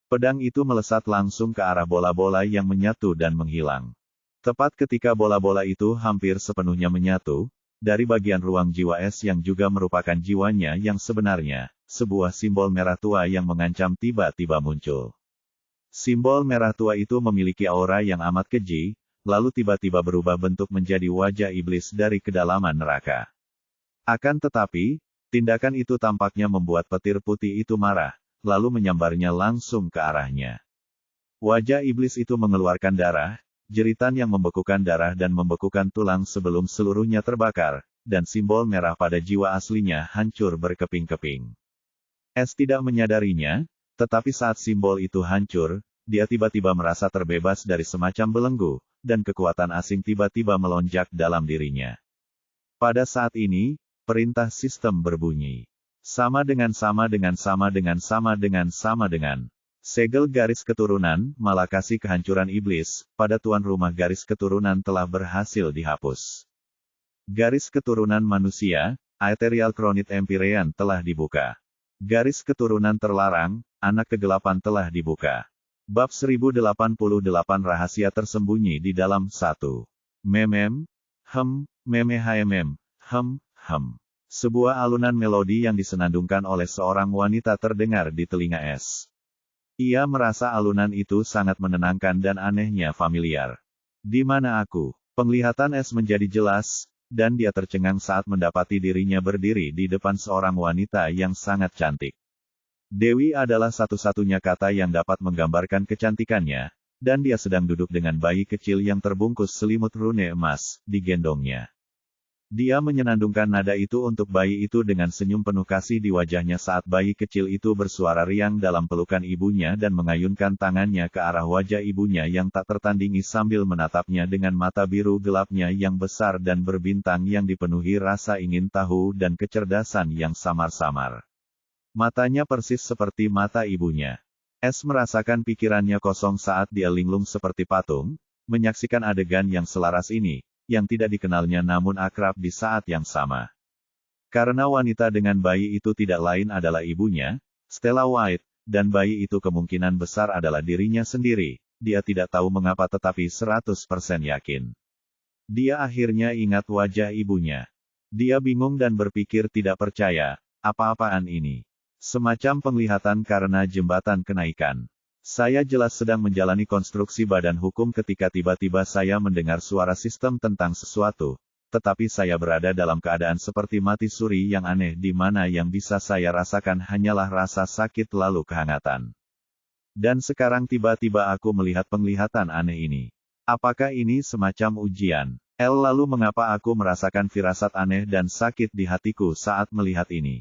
Pedang itu melesat langsung ke arah bola-bola yang menyatu dan menghilang. Tepat ketika bola-bola itu hampir sepenuhnya menyatu, dari bagian ruang jiwa Es yang juga merupakan jiwanya yang sebenarnya, sebuah simbol merah tua yang mengancam tiba-tiba muncul. Simbol merah tua itu memiliki aura yang amat keji, lalu tiba-tiba berubah bentuk menjadi wajah iblis dari kedalaman neraka. Akan tetapi, tindakan itu tampaknya membuat petir putih itu marah, lalu menyambarnya langsung ke arahnya. Wajah iblis itu mengeluarkan darah, jeritan yang membekukan darah dan membekukan tulang sebelum seluruhnya terbakar, dan simbol merah pada jiwa aslinya hancur berkeping-keping. Es tidak menyadarinya, tetapi saat simbol itu hancur, dia tiba-tiba merasa terbebas dari semacam belenggu, dan kekuatan asing tiba-tiba melonjak dalam dirinya. Pada saat ini, perintah sistem berbunyi. Sama dengan. Segel garis keturunan, malakasi kehancuran iblis, pada tuan rumah garis keturunan telah berhasil dihapus. Garis keturunan manusia, Aetherial Chronite Empyrean telah dibuka. Garis keturunan terlarang, anak kegelapan telah dibuka. Bab 1088 rahasia tersembunyi di dalam 1. Sebuah alunan melodi yang disenandungkan oleh seorang wanita terdengar di telinga Es. Ia merasa alunan itu sangat menenangkan dan anehnya familiar. Di mana aku? Penglihatan Es menjadi jelas, dan dia tercengang saat mendapati dirinya berdiri di depan seorang wanita yang sangat cantik. Dewi adalah satu-satunya kata yang dapat menggambarkan kecantikannya, dan dia sedang duduk dengan bayi kecil yang terbungkus selimut rune emas, digendongnya. Dia menyenandungkan nada itu untuk bayi itu dengan senyum penuh kasih di wajahnya saat bayi kecil itu bersuara riang dalam pelukan ibunya dan mengayunkan tangannya ke arah wajah ibunya yang tak tertandingi sambil menatapnya dengan mata biru gelapnya yang besar dan berbintang yang dipenuhi rasa ingin tahu dan kecerdasan yang samar-samar. Matanya persis seperti mata ibunya. Es merasakan pikirannya kosong saat dia linglung seperti patung, menyaksikan adegan yang selaras ini, yang tidak dikenalnya namun akrab di saat yang sama. Karena wanita dengan bayi itu tidak lain adalah ibunya, Stella White, dan bayi itu kemungkinan besar adalah dirinya sendiri, dia tidak tahu mengapa tetapi 100% yakin. Dia akhirnya ingat wajah ibunya. Dia bingung dan berpikir tidak percaya, apa-apaan ini? Semacam penglihatan karena jembatan kenaikan. Saya jelas sedang menjalani konstruksi badan hukum ketika tiba-tiba saya mendengar suara sistem tentang sesuatu, tetapi saya berada dalam keadaan seperti mati suri yang aneh di mana yang bisa saya rasakan hanyalah rasa sakit lalu kehangatan. Dan sekarang tiba-tiba aku melihat penglihatan aneh ini. Apakah ini semacam ujian? Lalu mengapa aku merasakan firasat aneh dan sakit di hatiku saat melihat ini?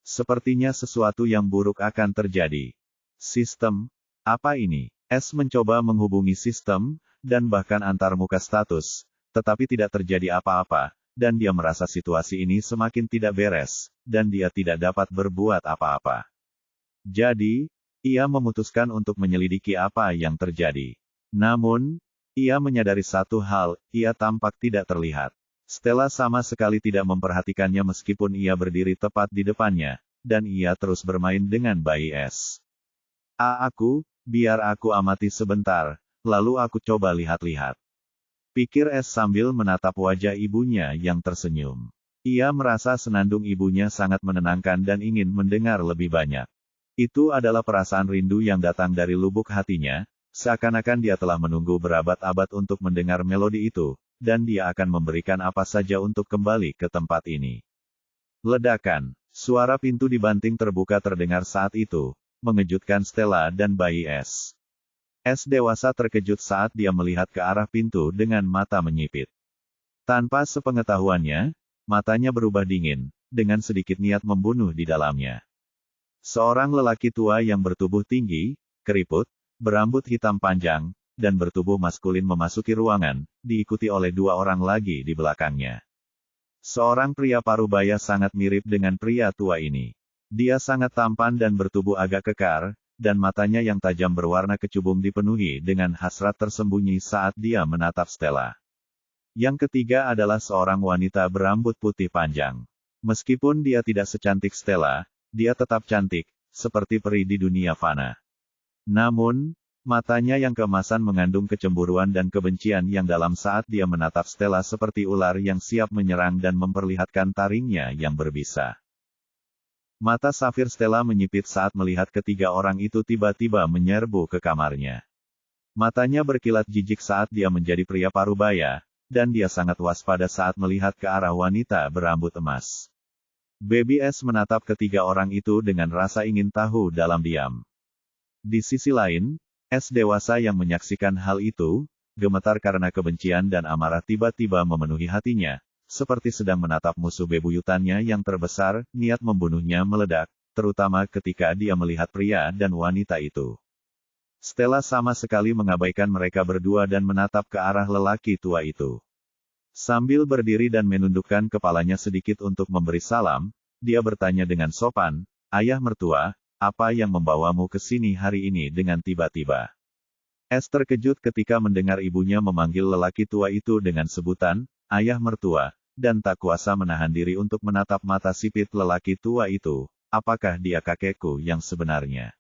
Sepertinya sesuatu yang buruk akan terjadi. Sistem? Apa ini? Es mencoba menghubungi sistem, dan bahkan antar muka status, tetapi tidak terjadi apa-apa, dan dia merasa situasi ini semakin tidak beres, dan dia tidak dapat berbuat apa-apa. Jadi, ia memutuskan untuk menyelidiki apa yang terjadi. Namun, ia menyadari satu hal, ia tampak tidak terlihat. Stella sama sekali tidak memperhatikannya meskipun ia berdiri tepat di depannya, dan ia terus bermain dengan bayi S. Biar aku amati sebentar, lalu aku coba lihat-lihat. Pikir S sambil menatap wajah ibunya yang tersenyum. Ia merasa senandung ibunya sangat menenangkan dan ingin mendengar lebih banyak. Itu adalah perasaan rindu yang datang dari lubuk hatinya, seakan-akan dia telah menunggu berabad-abad untuk mendengar melodi itu, dan dia akan memberikan apa saja untuk kembali ke tempat ini. Ledakan, suara pintu dibanting terbuka terdengar saat itu, mengejutkan Stella dan bayi S. S dewasa terkejut saat dia melihat ke arah pintu dengan mata menyipit. Tanpa sepengetahuannya, matanya berubah dingin, dengan sedikit niat membunuh di dalamnya. Seorang lelaki tua yang bertubuh tinggi, keriput, berambut hitam panjang, dan bertubuh maskulin memasuki ruangan, diikuti oleh dua orang lagi di belakangnya. Seorang pria parubaya sangat mirip dengan pria tua ini. Dia sangat tampan dan bertubuh agak kekar, dan matanya yang tajam berwarna kecubung dipenuhi dengan hasrat tersembunyi saat dia menatap Stella. Yang ketiga adalah seorang wanita berambut putih panjang. Meskipun dia tidak secantik Stella, dia tetap cantik, seperti peri di dunia fana. Namun, matanya yang keemasan mengandung kecemburuan dan kebencian yang dalam saat dia menatap Stella seperti ular yang siap menyerang dan memperlihatkan taringnya yang berbisa. Mata safir Stella menyipit saat melihat ketiga orang itu tiba-tiba menyerbu ke kamarnya. Matanya berkilat jijik saat dia menjadi pria parubaya, dan dia sangat waspada saat melihat ke arah wanita berambut emas. Baby S menatap ketiga orang itu dengan rasa ingin tahu dalam diam. Di sisi lain, S dewasa yang menyaksikan hal itu, gemetar karena kebencian dan amarah tiba-tiba memenuhi hatinya. Seperti sedang menatap musuh bebuyutannya yang terbesar, niat membunuhnya meledak, terutama ketika dia melihat pria dan wanita itu. Stella sama sekali mengabaikan mereka berdua dan menatap ke arah lelaki tua itu. Sambil berdiri dan menundukkan kepalanya sedikit untuk memberi salam, dia bertanya dengan sopan, "Ayah mertua, apa yang membawamu ke sini hari ini dengan tiba-tiba?" S terkejut ketika mendengar ibunya memanggil lelaki tua itu dengan sebutan, "Ayah mertua," dan tak kuasa menahan diri untuk menatap mata sipit lelaki tua itu. Apakah dia kakekku yang sebenarnya?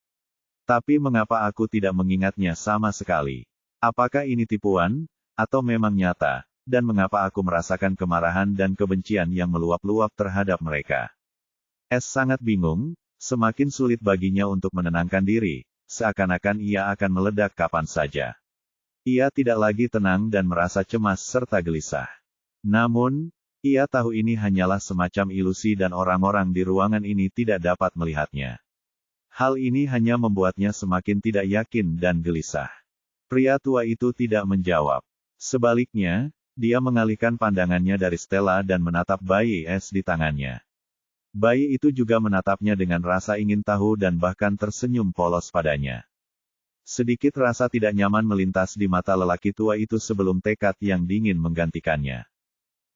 Tapi mengapa aku tidak mengingatnya sama sekali? Apakah ini tipuan, atau memang nyata, dan mengapa aku merasakan kemarahan dan kebencian yang meluap-luap terhadap mereka? S sangat bingung, semakin sulit baginya untuk menenangkan diri, seakan-akan ia akan meledak kapan saja. Ia tidak lagi tenang dan merasa cemas serta gelisah. Namun, ia tahu ini hanyalah semacam ilusi dan orang-orang di ruangan ini tidak dapat melihatnya. Hal ini hanya membuatnya semakin tidak yakin dan gelisah. Pria tua itu tidak menjawab. Sebaliknya, dia mengalihkan pandangannya dari Stella dan menatap bayi S di tangannya. Bayi itu juga menatapnya dengan rasa ingin tahu dan bahkan tersenyum polos padanya. Sedikit rasa tidak nyaman melintas di mata lelaki tua itu sebelum tekad yang dingin menggantikannya.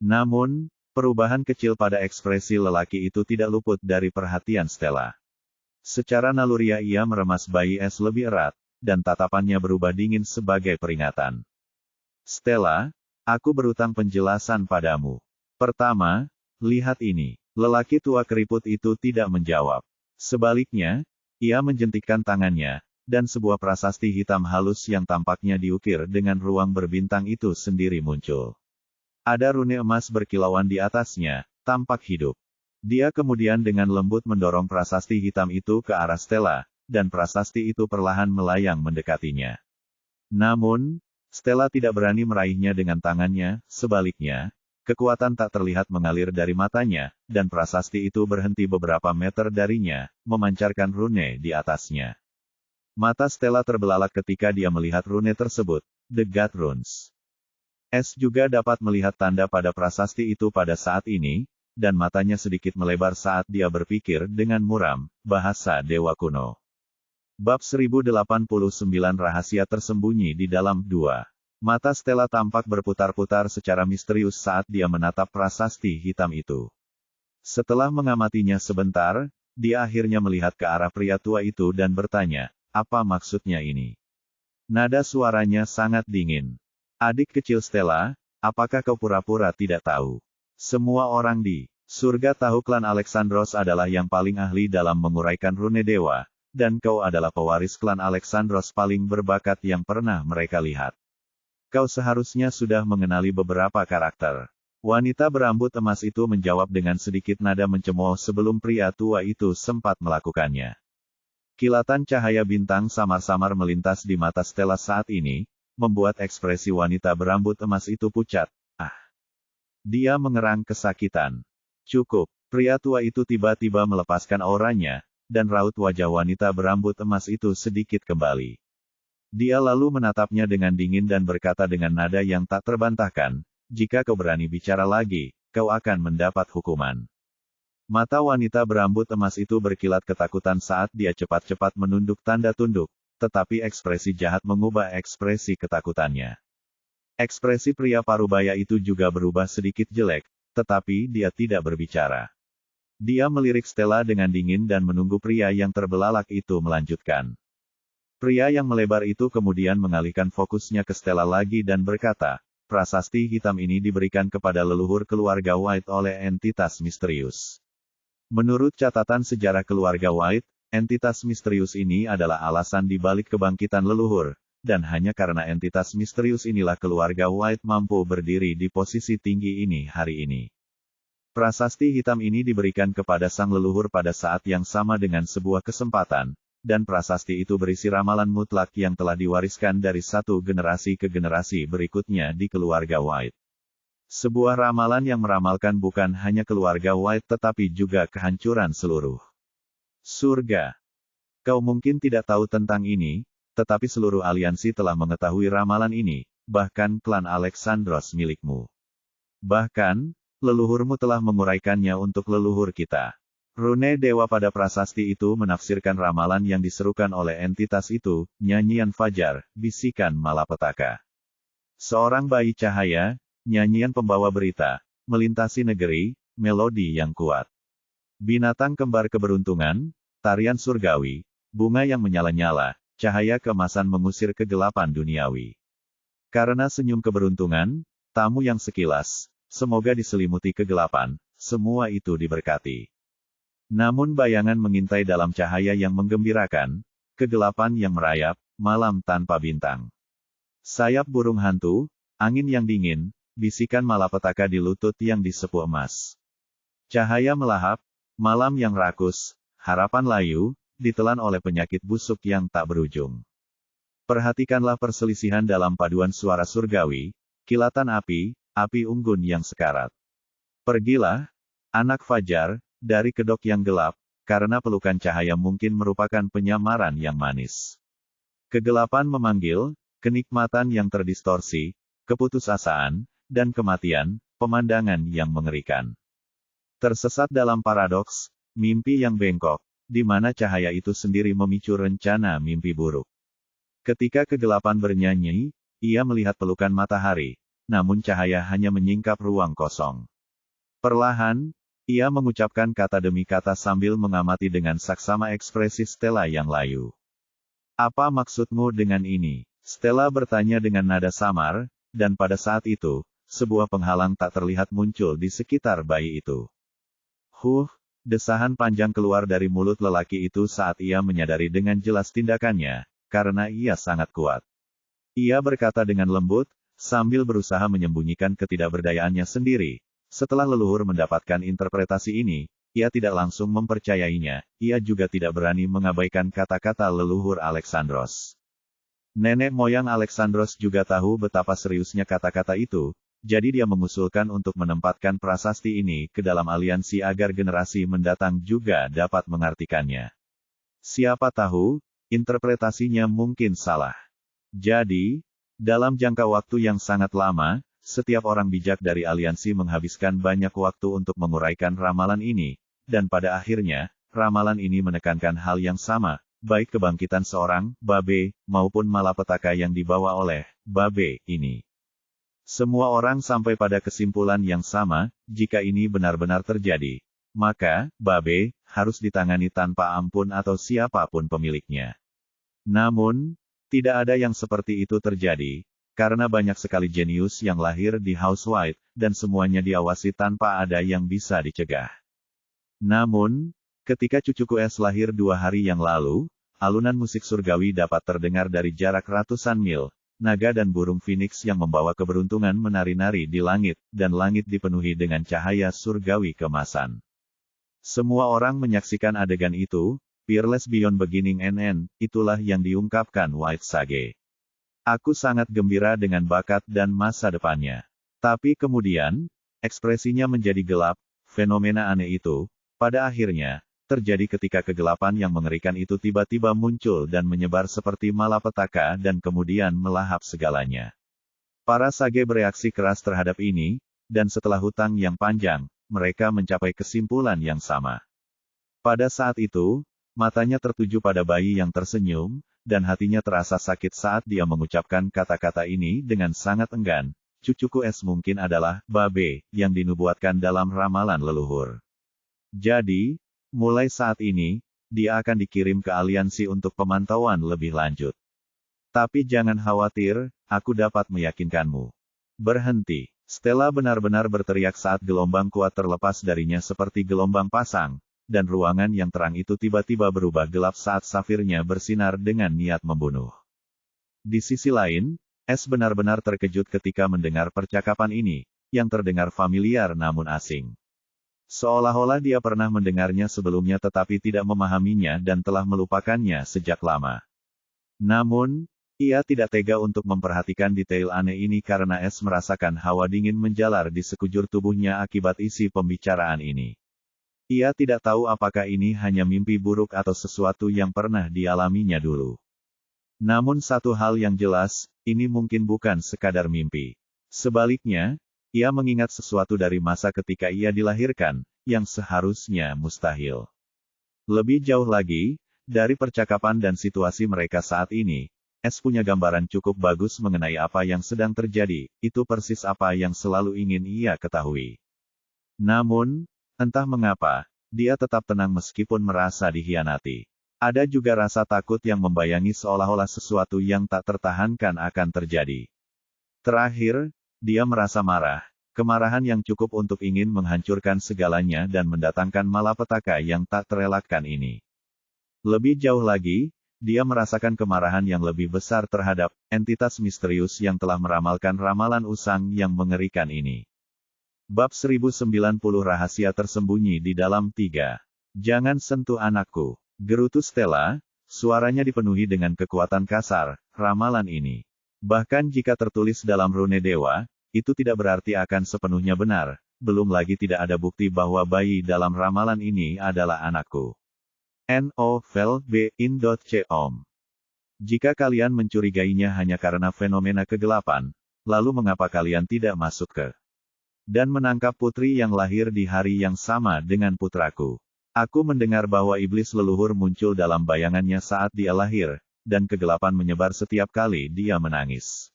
Namun, perubahan kecil pada ekspresi lelaki itu tidak luput dari perhatian Stella. Secara naluriah ia meremas bayi S lebih erat, dan tatapannya berubah dingin sebagai peringatan. "Stella, aku berutang penjelasan padamu. Pertama, lihat ini." Lelaki tua keriput itu tidak menjawab. Sebaliknya, ia menjentikkan tangannya, dan sebuah prasasti hitam halus yang tampaknya diukir dengan ruang berbintang itu sendiri muncul. Ada rune emas berkilauan di atasnya, tampak hidup. Dia kemudian dengan lembut mendorong prasasti hitam itu ke arah Stella, dan prasasti itu perlahan melayang mendekatinya. Namun, Stella tidak berani meraihnya dengan tangannya, sebaliknya, kekuatan tak terlihat mengalir dari matanya, dan prasasti itu berhenti beberapa meter darinya, memancarkan rune di atasnya. Mata Stella terbelalak ketika dia melihat rune tersebut, The God Runes. S juga dapat melihat tanda pada prasasti itu pada saat ini, dan matanya sedikit melebar saat dia berpikir dengan muram, bahasa Dewa Kuno. Bab 1089 Rahasia Tersembunyi di Dalam 2. Mata Stella tampak berputar-putar secara misterius saat dia menatap prasasti hitam itu. Setelah mengamatinya sebentar, dia akhirnya melihat ke arah pria tua itu dan bertanya, apa maksudnya ini? Nada suaranya sangat dingin. Adik kecil Stella, apakah kau pura-pura tidak tahu? Semua orang di surga tahu klan Alexandros adalah yang paling ahli dalam menguraikan rune dewa, dan kau adalah pewaris klan Alexandros paling berbakat yang pernah mereka lihat. Kau seharusnya sudah mengenali beberapa karakter. Wanita berambut emas itu menjawab dengan sedikit nada mencemooh sebelum pria tua itu sempat melakukannya. Kilatan cahaya bintang samar-samar melintas di mata Stella saat ini, membuat ekspresi wanita berambut emas itu pucat. Dia mengerang kesakitan. Cukup, pria tua itu tiba-tiba melepaskan auranya, dan raut wajah wanita berambut emas itu sedikit kembali. Dia lalu menatapnya dengan dingin dan berkata dengan nada yang tak terbantahkan, jika kau berani bicara lagi, kau akan mendapat hukuman. Mata wanita berambut emas itu berkilat ketakutan saat dia cepat-cepat menunduk tanda tunduk, tetapi ekspresi jahat mengubah ekspresi ketakutannya. Ekspresi pria parubaya itu juga berubah sedikit jelek, tetapi dia tidak berbicara. Dia melirik Stella dengan dingin dan menunggu pria yang terbelalak itu melanjutkan. Pria yang melebar itu kemudian mengalihkan fokusnya ke Stella lagi dan berkata, prasasti hitam ini diberikan kepada leluhur keluarga White oleh entitas misterius. Menurut catatan sejarah keluarga White, entitas misterius ini adalah alasan di balik kebangkitan leluhur, dan hanya karena entitas misterius inilah keluarga White mampu berdiri di posisi tinggi ini hari ini. Prasasti hitam ini diberikan kepada sang leluhur pada saat yang sama dengan sebuah kesempatan, dan prasasti itu berisi ramalan mutlak yang telah diwariskan dari satu generasi ke generasi berikutnya di keluarga White. Sebuah ramalan yang meramalkan bukan hanya keluarga White tetapi juga kehancuran seluruh surga. Kau mungkin tidak tahu tentang ini, tetapi seluruh aliansi telah mengetahui ramalan ini, bahkan klan Alexandros milikmu. Bahkan, leluhurmu telah menguraikannya untuk leluhur kita. Rune dewa pada prasasti itu menafsirkan ramalan yang diserukan oleh entitas itu, nyanyian fajar, bisikan malapetaka. Seorang bayi cahaya, nyanyian pembawa berita, melintasi negeri, melodi yang kuat. Binatang kembar keberuntungan, tarian surgawi, bunga yang menyala-nyala, cahaya keemasan mengusir kegelapan duniawi. Karena senyum keberuntungan, tamu yang sekilas, semoga diselimuti kegelapan, semua itu diberkati. Namun bayangan mengintai dalam cahaya yang menggembirakan, kegelapan yang merayap, malam tanpa bintang. Sayap burung hantu, angin yang dingin, bisikan malapetaka di lutut yang disepu emas. Cahaya melahap, malam yang rakus, harapan layu, ditelan oleh penyakit busuk yang tak berujung. Perhatikanlah perselisihan dalam paduan suara surgawi, kilatan api, api unggun yang sekarat. Pergilah, anak fajar, dari kedok yang gelap, karena pelukan cahaya mungkin merupakan penyamaran yang manis. Kegelapan memanggil, kenikmatan yang terdistorsi, keputusasaan, dan kematian, pemandangan yang mengerikan. Tersesat dalam paradoks, mimpi yang bengkok, di mana cahaya itu sendiri memicu rencana mimpi buruk. Ketika kegelapan bernyanyi, ia melihat pelukan matahari, namun cahaya hanya menyingkap ruang kosong. Perlahan, ia mengucapkan kata demi kata sambil mengamati dengan saksama ekspresi Stella yang layu. Apa maksudmu dengan ini? Stella bertanya dengan nada samar, dan pada saat itu, sebuah penghalang tak terlihat muncul di sekitar bayi itu. Desahan panjang keluar dari mulut lelaki itu saat ia menyadari dengan jelas tindakannya, karena ia sangat kuat. Ia berkata dengan lembut, sambil berusaha menyembunyikan ketidakberdayaannya sendiri. Setelah leluhur mendapatkan interpretasi ini, ia tidak langsung mempercayainya, ia juga tidak berani mengabaikan kata-kata leluhur Alexandros. Nenek moyang Alexandros juga tahu betapa seriusnya kata-kata itu, jadi dia mengusulkan untuk menempatkan prasasti ini ke dalam aliansi agar generasi mendatang juga dapat mengartikannya. Siapa tahu, interpretasinya mungkin salah. Jadi, dalam jangka waktu yang sangat lama, setiap orang bijak dari aliansi menghabiskan banyak waktu untuk menguraikan ramalan ini, dan pada akhirnya, ramalan ini menekankan hal yang sama, baik kebangkitan seorang Babe, maupun malapetaka yang dibawa oleh Babe ini. Semua orang sampai pada kesimpulan yang sama, jika ini benar-benar terjadi, maka Babe harus ditangani tanpa ampun atau siapapun pemiliknya. Namun, tidak ada yang seperti itu terjadi, karena banyak sekali jenius yang lahir di House White, dan semuanya diawasi tanpa ada yang bisa dicegah. Namun, ketika cucuku S lahir 2 hari yang lalu, alunan musik surgawi dapat terdengar dari jarak ratusan mil. Naga dan burung phoenix yang membawa keberuntungan menari-nari di langit, dan langit dipenuhi dengan cahaya surgawi kemasan. Semua orang menyaksikan adegan itu, Fearless Beyond Beginning and End, itulah yang diungkapkan White Sage. Aku sangat gembira dengan bakat dan masa depannya. Tapi kemudian, ekspresinya menjadi gelap, fenomena aneh itu, pada akhirnya, terjadi ketika kegelapan yang mengerikan itu tiba-tiba muncul dan menyebar seperti malapetaka dan kemudian melahap segalanya. Para sage bereaksi keras terhadap ini, dan setelah hutang yang panjang, mereka mencapai kesimpulan yang sama. Pada saat itu, matanya tertuju pada bayi yang tersenyum, dan hatinya terasa sakit saat dia mengucapkan kata-kata ini dengan sangat enggan. Cucuku S mungkin adalah Babe yang dinubuatkan dalam ramalan leluhur. Jadi, mulai saat ini, dia akan dikirim ke aliansi untuk pemantauan lebih lanjut. Tapi jangan khawatir, aku dapat meyakinkanmu. Berhenti. Stella benar-benar berteriak saat gelombang kuat terlepas darinya seperti gelombang pasang, dan ruangan yang terang itu tiba-tiba berubah gelap saat safirnya bersinar dengan niat membunuh. Di sisi lain, S benar-benar terkejut ketika mendengar percakapan ini, yang terdengar familiar namun asing. Seolah-olah dia pernah mendengarnya sebelumnya tetapi tidak memahaminya dan telah melupakannya sejak lama. Namun, ia tidak tega untuk memperhatikan detail aneh ini karena S merasakan hawa dingin menjalar di sekujur tubuhnya akibat isi pembicaraan ini. Ia tidak tahu apakah ini hanya mimpi buruk atau sesuatu yang pernah dialaminya dulu. Namun satu hal yang jelas, ini mungkin bukan sekadar mimpi. Sebaliknya, ia mengingat sesuatu dari masa ketika ia dilahirkan, yang seharusnya mustahil. Lebih jauh lagi, dari percakapan dan situasi mereka saat ini, S punya gambaran cukup bagus mengenai apa yang sedang terjadi, itu persis apa yang selalu ingin ia ketahui. Namun, entah mengapa, dia tetap tenang meskipun merasa dikhianati. Ada juga rasa takut yang membayangi seolah-olah sesuatu yang tak tertahankan akan terjadi. Terakhir, dia merasa marah, kemarahan yang cukup untuk ingin menghancurkan segalanya dan mendatangkan malapetaka yang tak terelakkan ini. Lebih jauh lagi, dia merasakan kemarahan yang lebih besar terhadap entitas misterius yang telah meramalkan ramalan usang yang mengerikan ini. Bab 1090 Rahasia Tersembunyi di Dalam 3. Jangan sentuh anakku, gerutu Stella, suaranya dipenuhi dengan kekuatan kasar, ramalan ini. Bahkan jika tertulis dalam rune dewa, itu tidak berarti akan sepenuhnya benar, belum lagi tidak ada bukti bahwa bayi dalam ramalan ini adalah anakku. Novel.in.com. Jika kalian mencurigainya hanya karena fenomena kegelapan, lalu mengapa kalian tidak masuk ke dan menangkap putri yang lahir di hari yang sama dengan putraku? Aku mendengar bahwa iblis leluhur muncul dalam bayangannya saat dia lahir, dan kegelapan menyebar setiap kali dia menangis.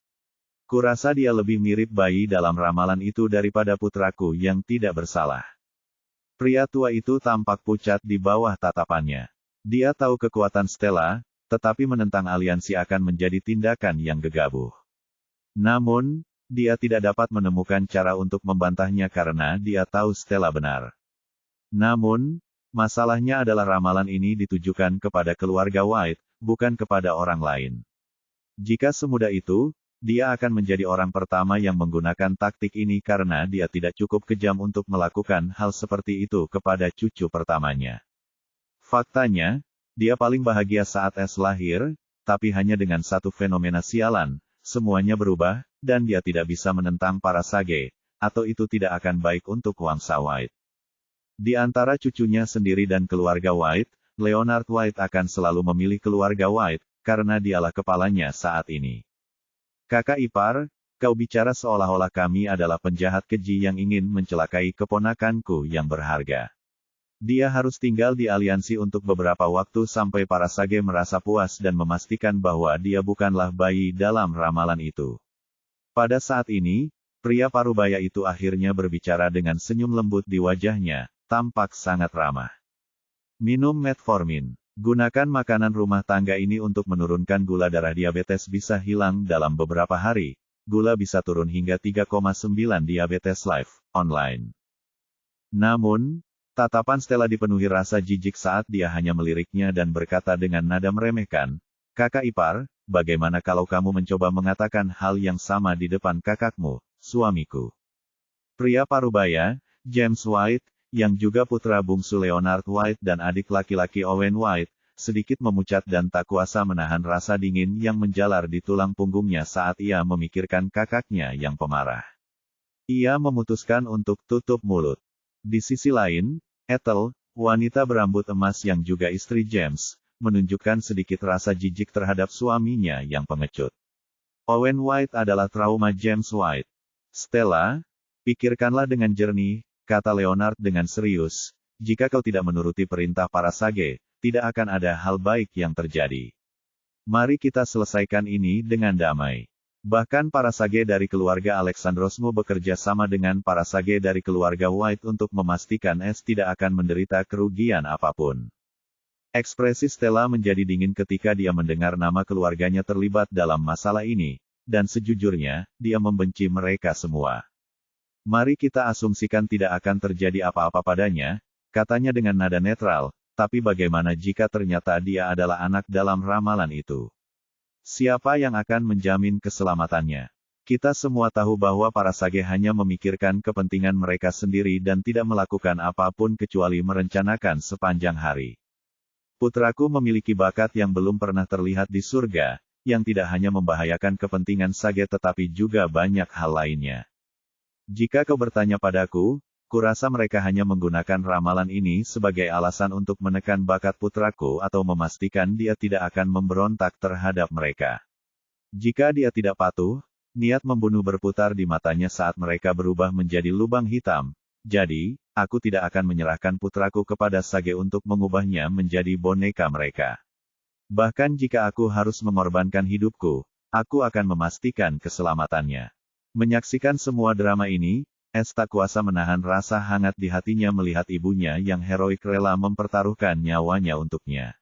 Kurasa dia lebih mirip bayi dalam ramalan itu daripada putraku yang tidak bersalah. Pria tua itu tampak pucat di bawah tatapannya. Dia tahu kekuatan Stella, tetapi menentang aliansi akan menjadi tindakan yang gegabah. Namun, dia tidak dapat menemukan cara untuk membantahnya karena dia tahu Stella benar. Namun, masalahnya adalah ramalan ini ditujukan kepada keluarga White, bukan kepada orang lain. Jika semudah itu, dia akan menjadi orang pertama yang menggunakan taktik ini karena dia tidak cukup kejam untuk melakukan hal seperti itu kepada cucu pertamanya. Faktanya, dia paling bahagia saat S lahir, tapi hanya dengan satu fenomena sialan, semuanya berubah, dan dia tidak bisa menentang para sage, atau itu tidak akan baik untuk Wangsa White. Di antara cucunya sendiri dan keluarga White, Leonard White akan selalu memilih keluarga White, karena dialah kepalanya saat ini. Kakak ipar, kau bicara seolah-olah kami adalah penjahat keji yang ingin mencelakai keponakanku yang berharga. Dia harus tinggal di aliansi untuk beberapa waktu sampai para sage merasa puas dan memastikan bahwa dia bukanlah bayi dalam ramalan itu. Pada saat ini, pria parubaya itu akhirnya berbicara dengan senyum lembut di wajahnya, tampak sangat ramah. Minum metformin. Gunakan makanan rumah tangga ini untuk menurunkan gula darah. Diabetes bisa hilang dalam beberapa hari. Gula bisa turun hingga 3,9. Diabetes Live, online. Namun, tatapan Stella dipenuhi rasa jijik saat dia hanya meliriknya dan berkata dengan nada meremehkan, "Kakak ipar, bagaimana kalau kamu mencoba mengatakan hal yang sama di depan kakakmu, suamiku?" Pria parubaya, James White, yang juga putra bungsu Leonard White dan adik laki-laki Owen White, sedikit memucat dan tak kuasa menahan rasa dingin yang menjalar di tulang punggungnya saat ia memikirkan kakaknya yang pemarah. Ia memutuskan untuk tutup mulut. Di sisi lain, Ethel, wanita berambut emas yang juga istri James, menunjukkan sedikit rasa jijik terhadap suaminya yang pengecut. Owen White adalah trauma James White. "Stella, pikirkanlah dengan jernih," kata Leonard dengan serius, "jika kau tidak menuruti perintah para sage, tidak akan ada hal baik yang terjadi. Mari kita selesaikan ini dengan damai." Bahkan para sage dari keluarga Alexandrosmu bekerja sama dengan para sage dari keluarga White untuk memastikan Es tidak akan menderita kerugian apapun. Ekspresi Stella menjadi dingin ketika dia mendengar nama keluarganya terlibat dalam masalah ini, dan sejujurnya, dia membenci mereka semua. "Mari kita asumsikan tidak akan terjadi apa-apa padanya," katanya dengan nada netral, "tapi bagaimana jika ternyata dia adalah anak dalam ramalan itu? Siapa yang akan menjamin keselamatannya?" Kita semua tahu bahwa para sage hanya memikirkan kepentingan mereka sendiri dan tidak melakukan apapun kecuali merencanakan sepanjang hari. Putraku memiliki bakat yang belum pernah terlihat di surga, yang tidak hanya membahayakan kepentingan sage tetapi juga banyak hal lainnya. Jika kau bertanya padaku, kurasa mereka hanya menggunakan ramalan ini sebagai alasan untuk menekan bakat putraku atau memastikan dia tidak akan memberontak terhadap mereka. Jika dia tidak patuh, niat membunuh berputar di matanya saat mereka berubah menjadi lubang hitam. Jadi, aku tidak akan menyerahkan putraku kepada sage untuk mengubahnya menjadi boneka mereka. Bahkan jika aku harus mengorbankan hidupku, aku akan memastikan keselamatannya. Menyaksikan semua drama ini, Es tak kuasa menahan rasa hangat di hatinya melihat ibunya yang heroik rela mempertaruhkan nyawanya untuknya.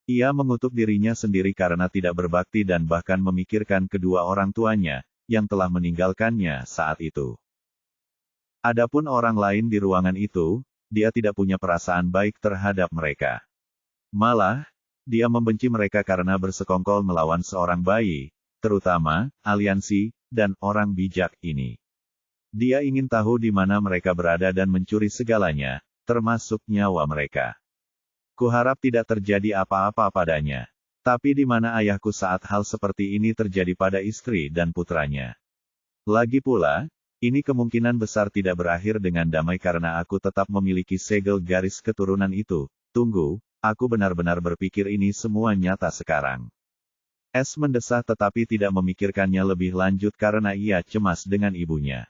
Ia mengutuk dirinya sendiri karena tidak berbakti dan bahkan memikirkan kedua orang tuanya, yang telah meninggalkannya saat itu. Adapun orang lain di ruangan itu, dia tidak punya perasaan baik terhadap mereka. Malah, dia membenci mereka karena bersekongkol melawan seorang bayi, terutama aliansi dan orang bijak ini. Dia ingin tahu di mana mereka berada dan mencuri segalanya, termasuk nyawa mereka. Kuharap tidak terjadi apa-apa padanya. Tapi di mana ayahku saat hal seperti ini terjadi pada istri dan putranya? Lagi pula, ini kemungkinan besar tidak berakhir dengan damai karena aku tetap memiliki segel garis keturunan itu. Tunggu, aku benar-benar berpikir ini semua nyata sekarang. Es mendesah tetapi tidak memikirkannya lebih lanjut karena ia cemas dengan ibunya.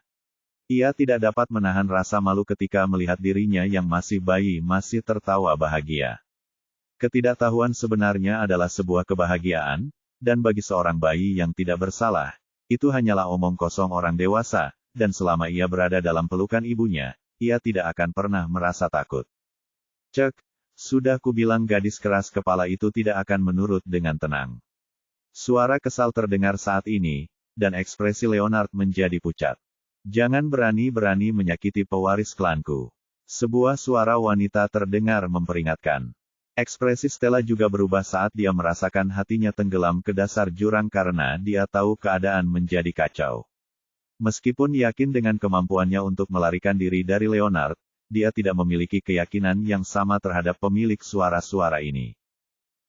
Ia tidak dapat menahan rasa malu ketika melihat dirinya yang masih bayi masih tertawa bahagia. Ketidaktahuan sebenarnya adalah sebuah kebahagiaan, dan bagi seorang bayi yang tidak bersalah, itu hanyalah omong kosong orang dewasa, dan selama ia berada dalam pelukan ibunya, ia tidak akan pernah merasa takut. "Cek, sudah kubilang gadis keras kepala itu tidak akan menurut dengan tenang." Suara kesal terdengar saat ini, dan ekspresi Leonard menjadi pucat. "Jangan berani-berani menyakiti pewaris klanku." Sebuah suara wanita terdengar memperingatkan. Ekspresi Stella juga berubah saat dia merasakan hatinya tenggelam ke dasar jurang karena dia tahu keadaan menjadi kacau. Meskipun yakin dengan kemampuannya untuk melarikan diri dari Leonard, dia tidak memiliki keyakinan yang sama terhadap pemilik suara-suara ini.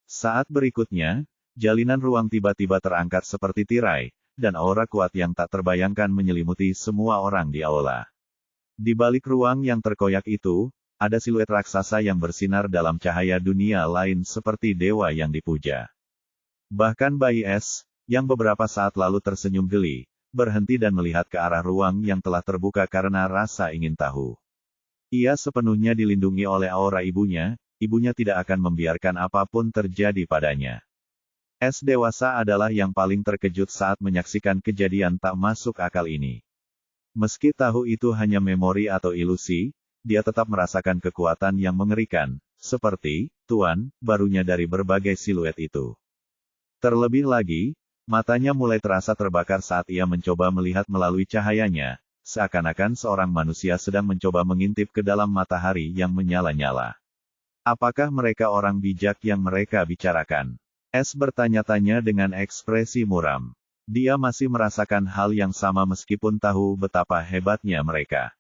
Saat berikutnya, jalinan ruang tiba-tiba terangkat seperti tirai, dan aura kuat yang tak terbayangkan menyelimuti semua orang di aula. Di balik ruang yang terkoyak itu, ada siluet raksasa yang bersinar dalam cahaya dunia lain seperti dewa yang dipuja. Bahkan bayi Es, yang beberapa saat lalu tersenyum geli, berhenti dan melihat ke arah ruang yang telah terbuka karena rasa ingin tahu. Ia sepenuhnya dilindungi oleh aura ibunya, ibunya tidak akan membiarkan apapun terjadi padanya. S dewasa adalah yang paling terkejut saat menyaksikan kejadian tak masuk akal ini. Meski tahu itu hanya memori atau ilusi, dia tetap merasakan kekuatan yang mengerikan, seperti tuan barunya dari berbagai siluet itu. Terlebih lagi, matanya mulai terasa terbakar saat ia mencoba melihat melalui cahayanya, seakan-akan seorang manusia sedang mencoba mengintip ke dalam matahari yang menyala-nyala. Apakah mereka orang bijak yang mereka bicarakan? S bertanya-tanya dengan ekspresi muram. Dia masih merasakan hal yang sama meskipun tahu betapa hebatnya mereka.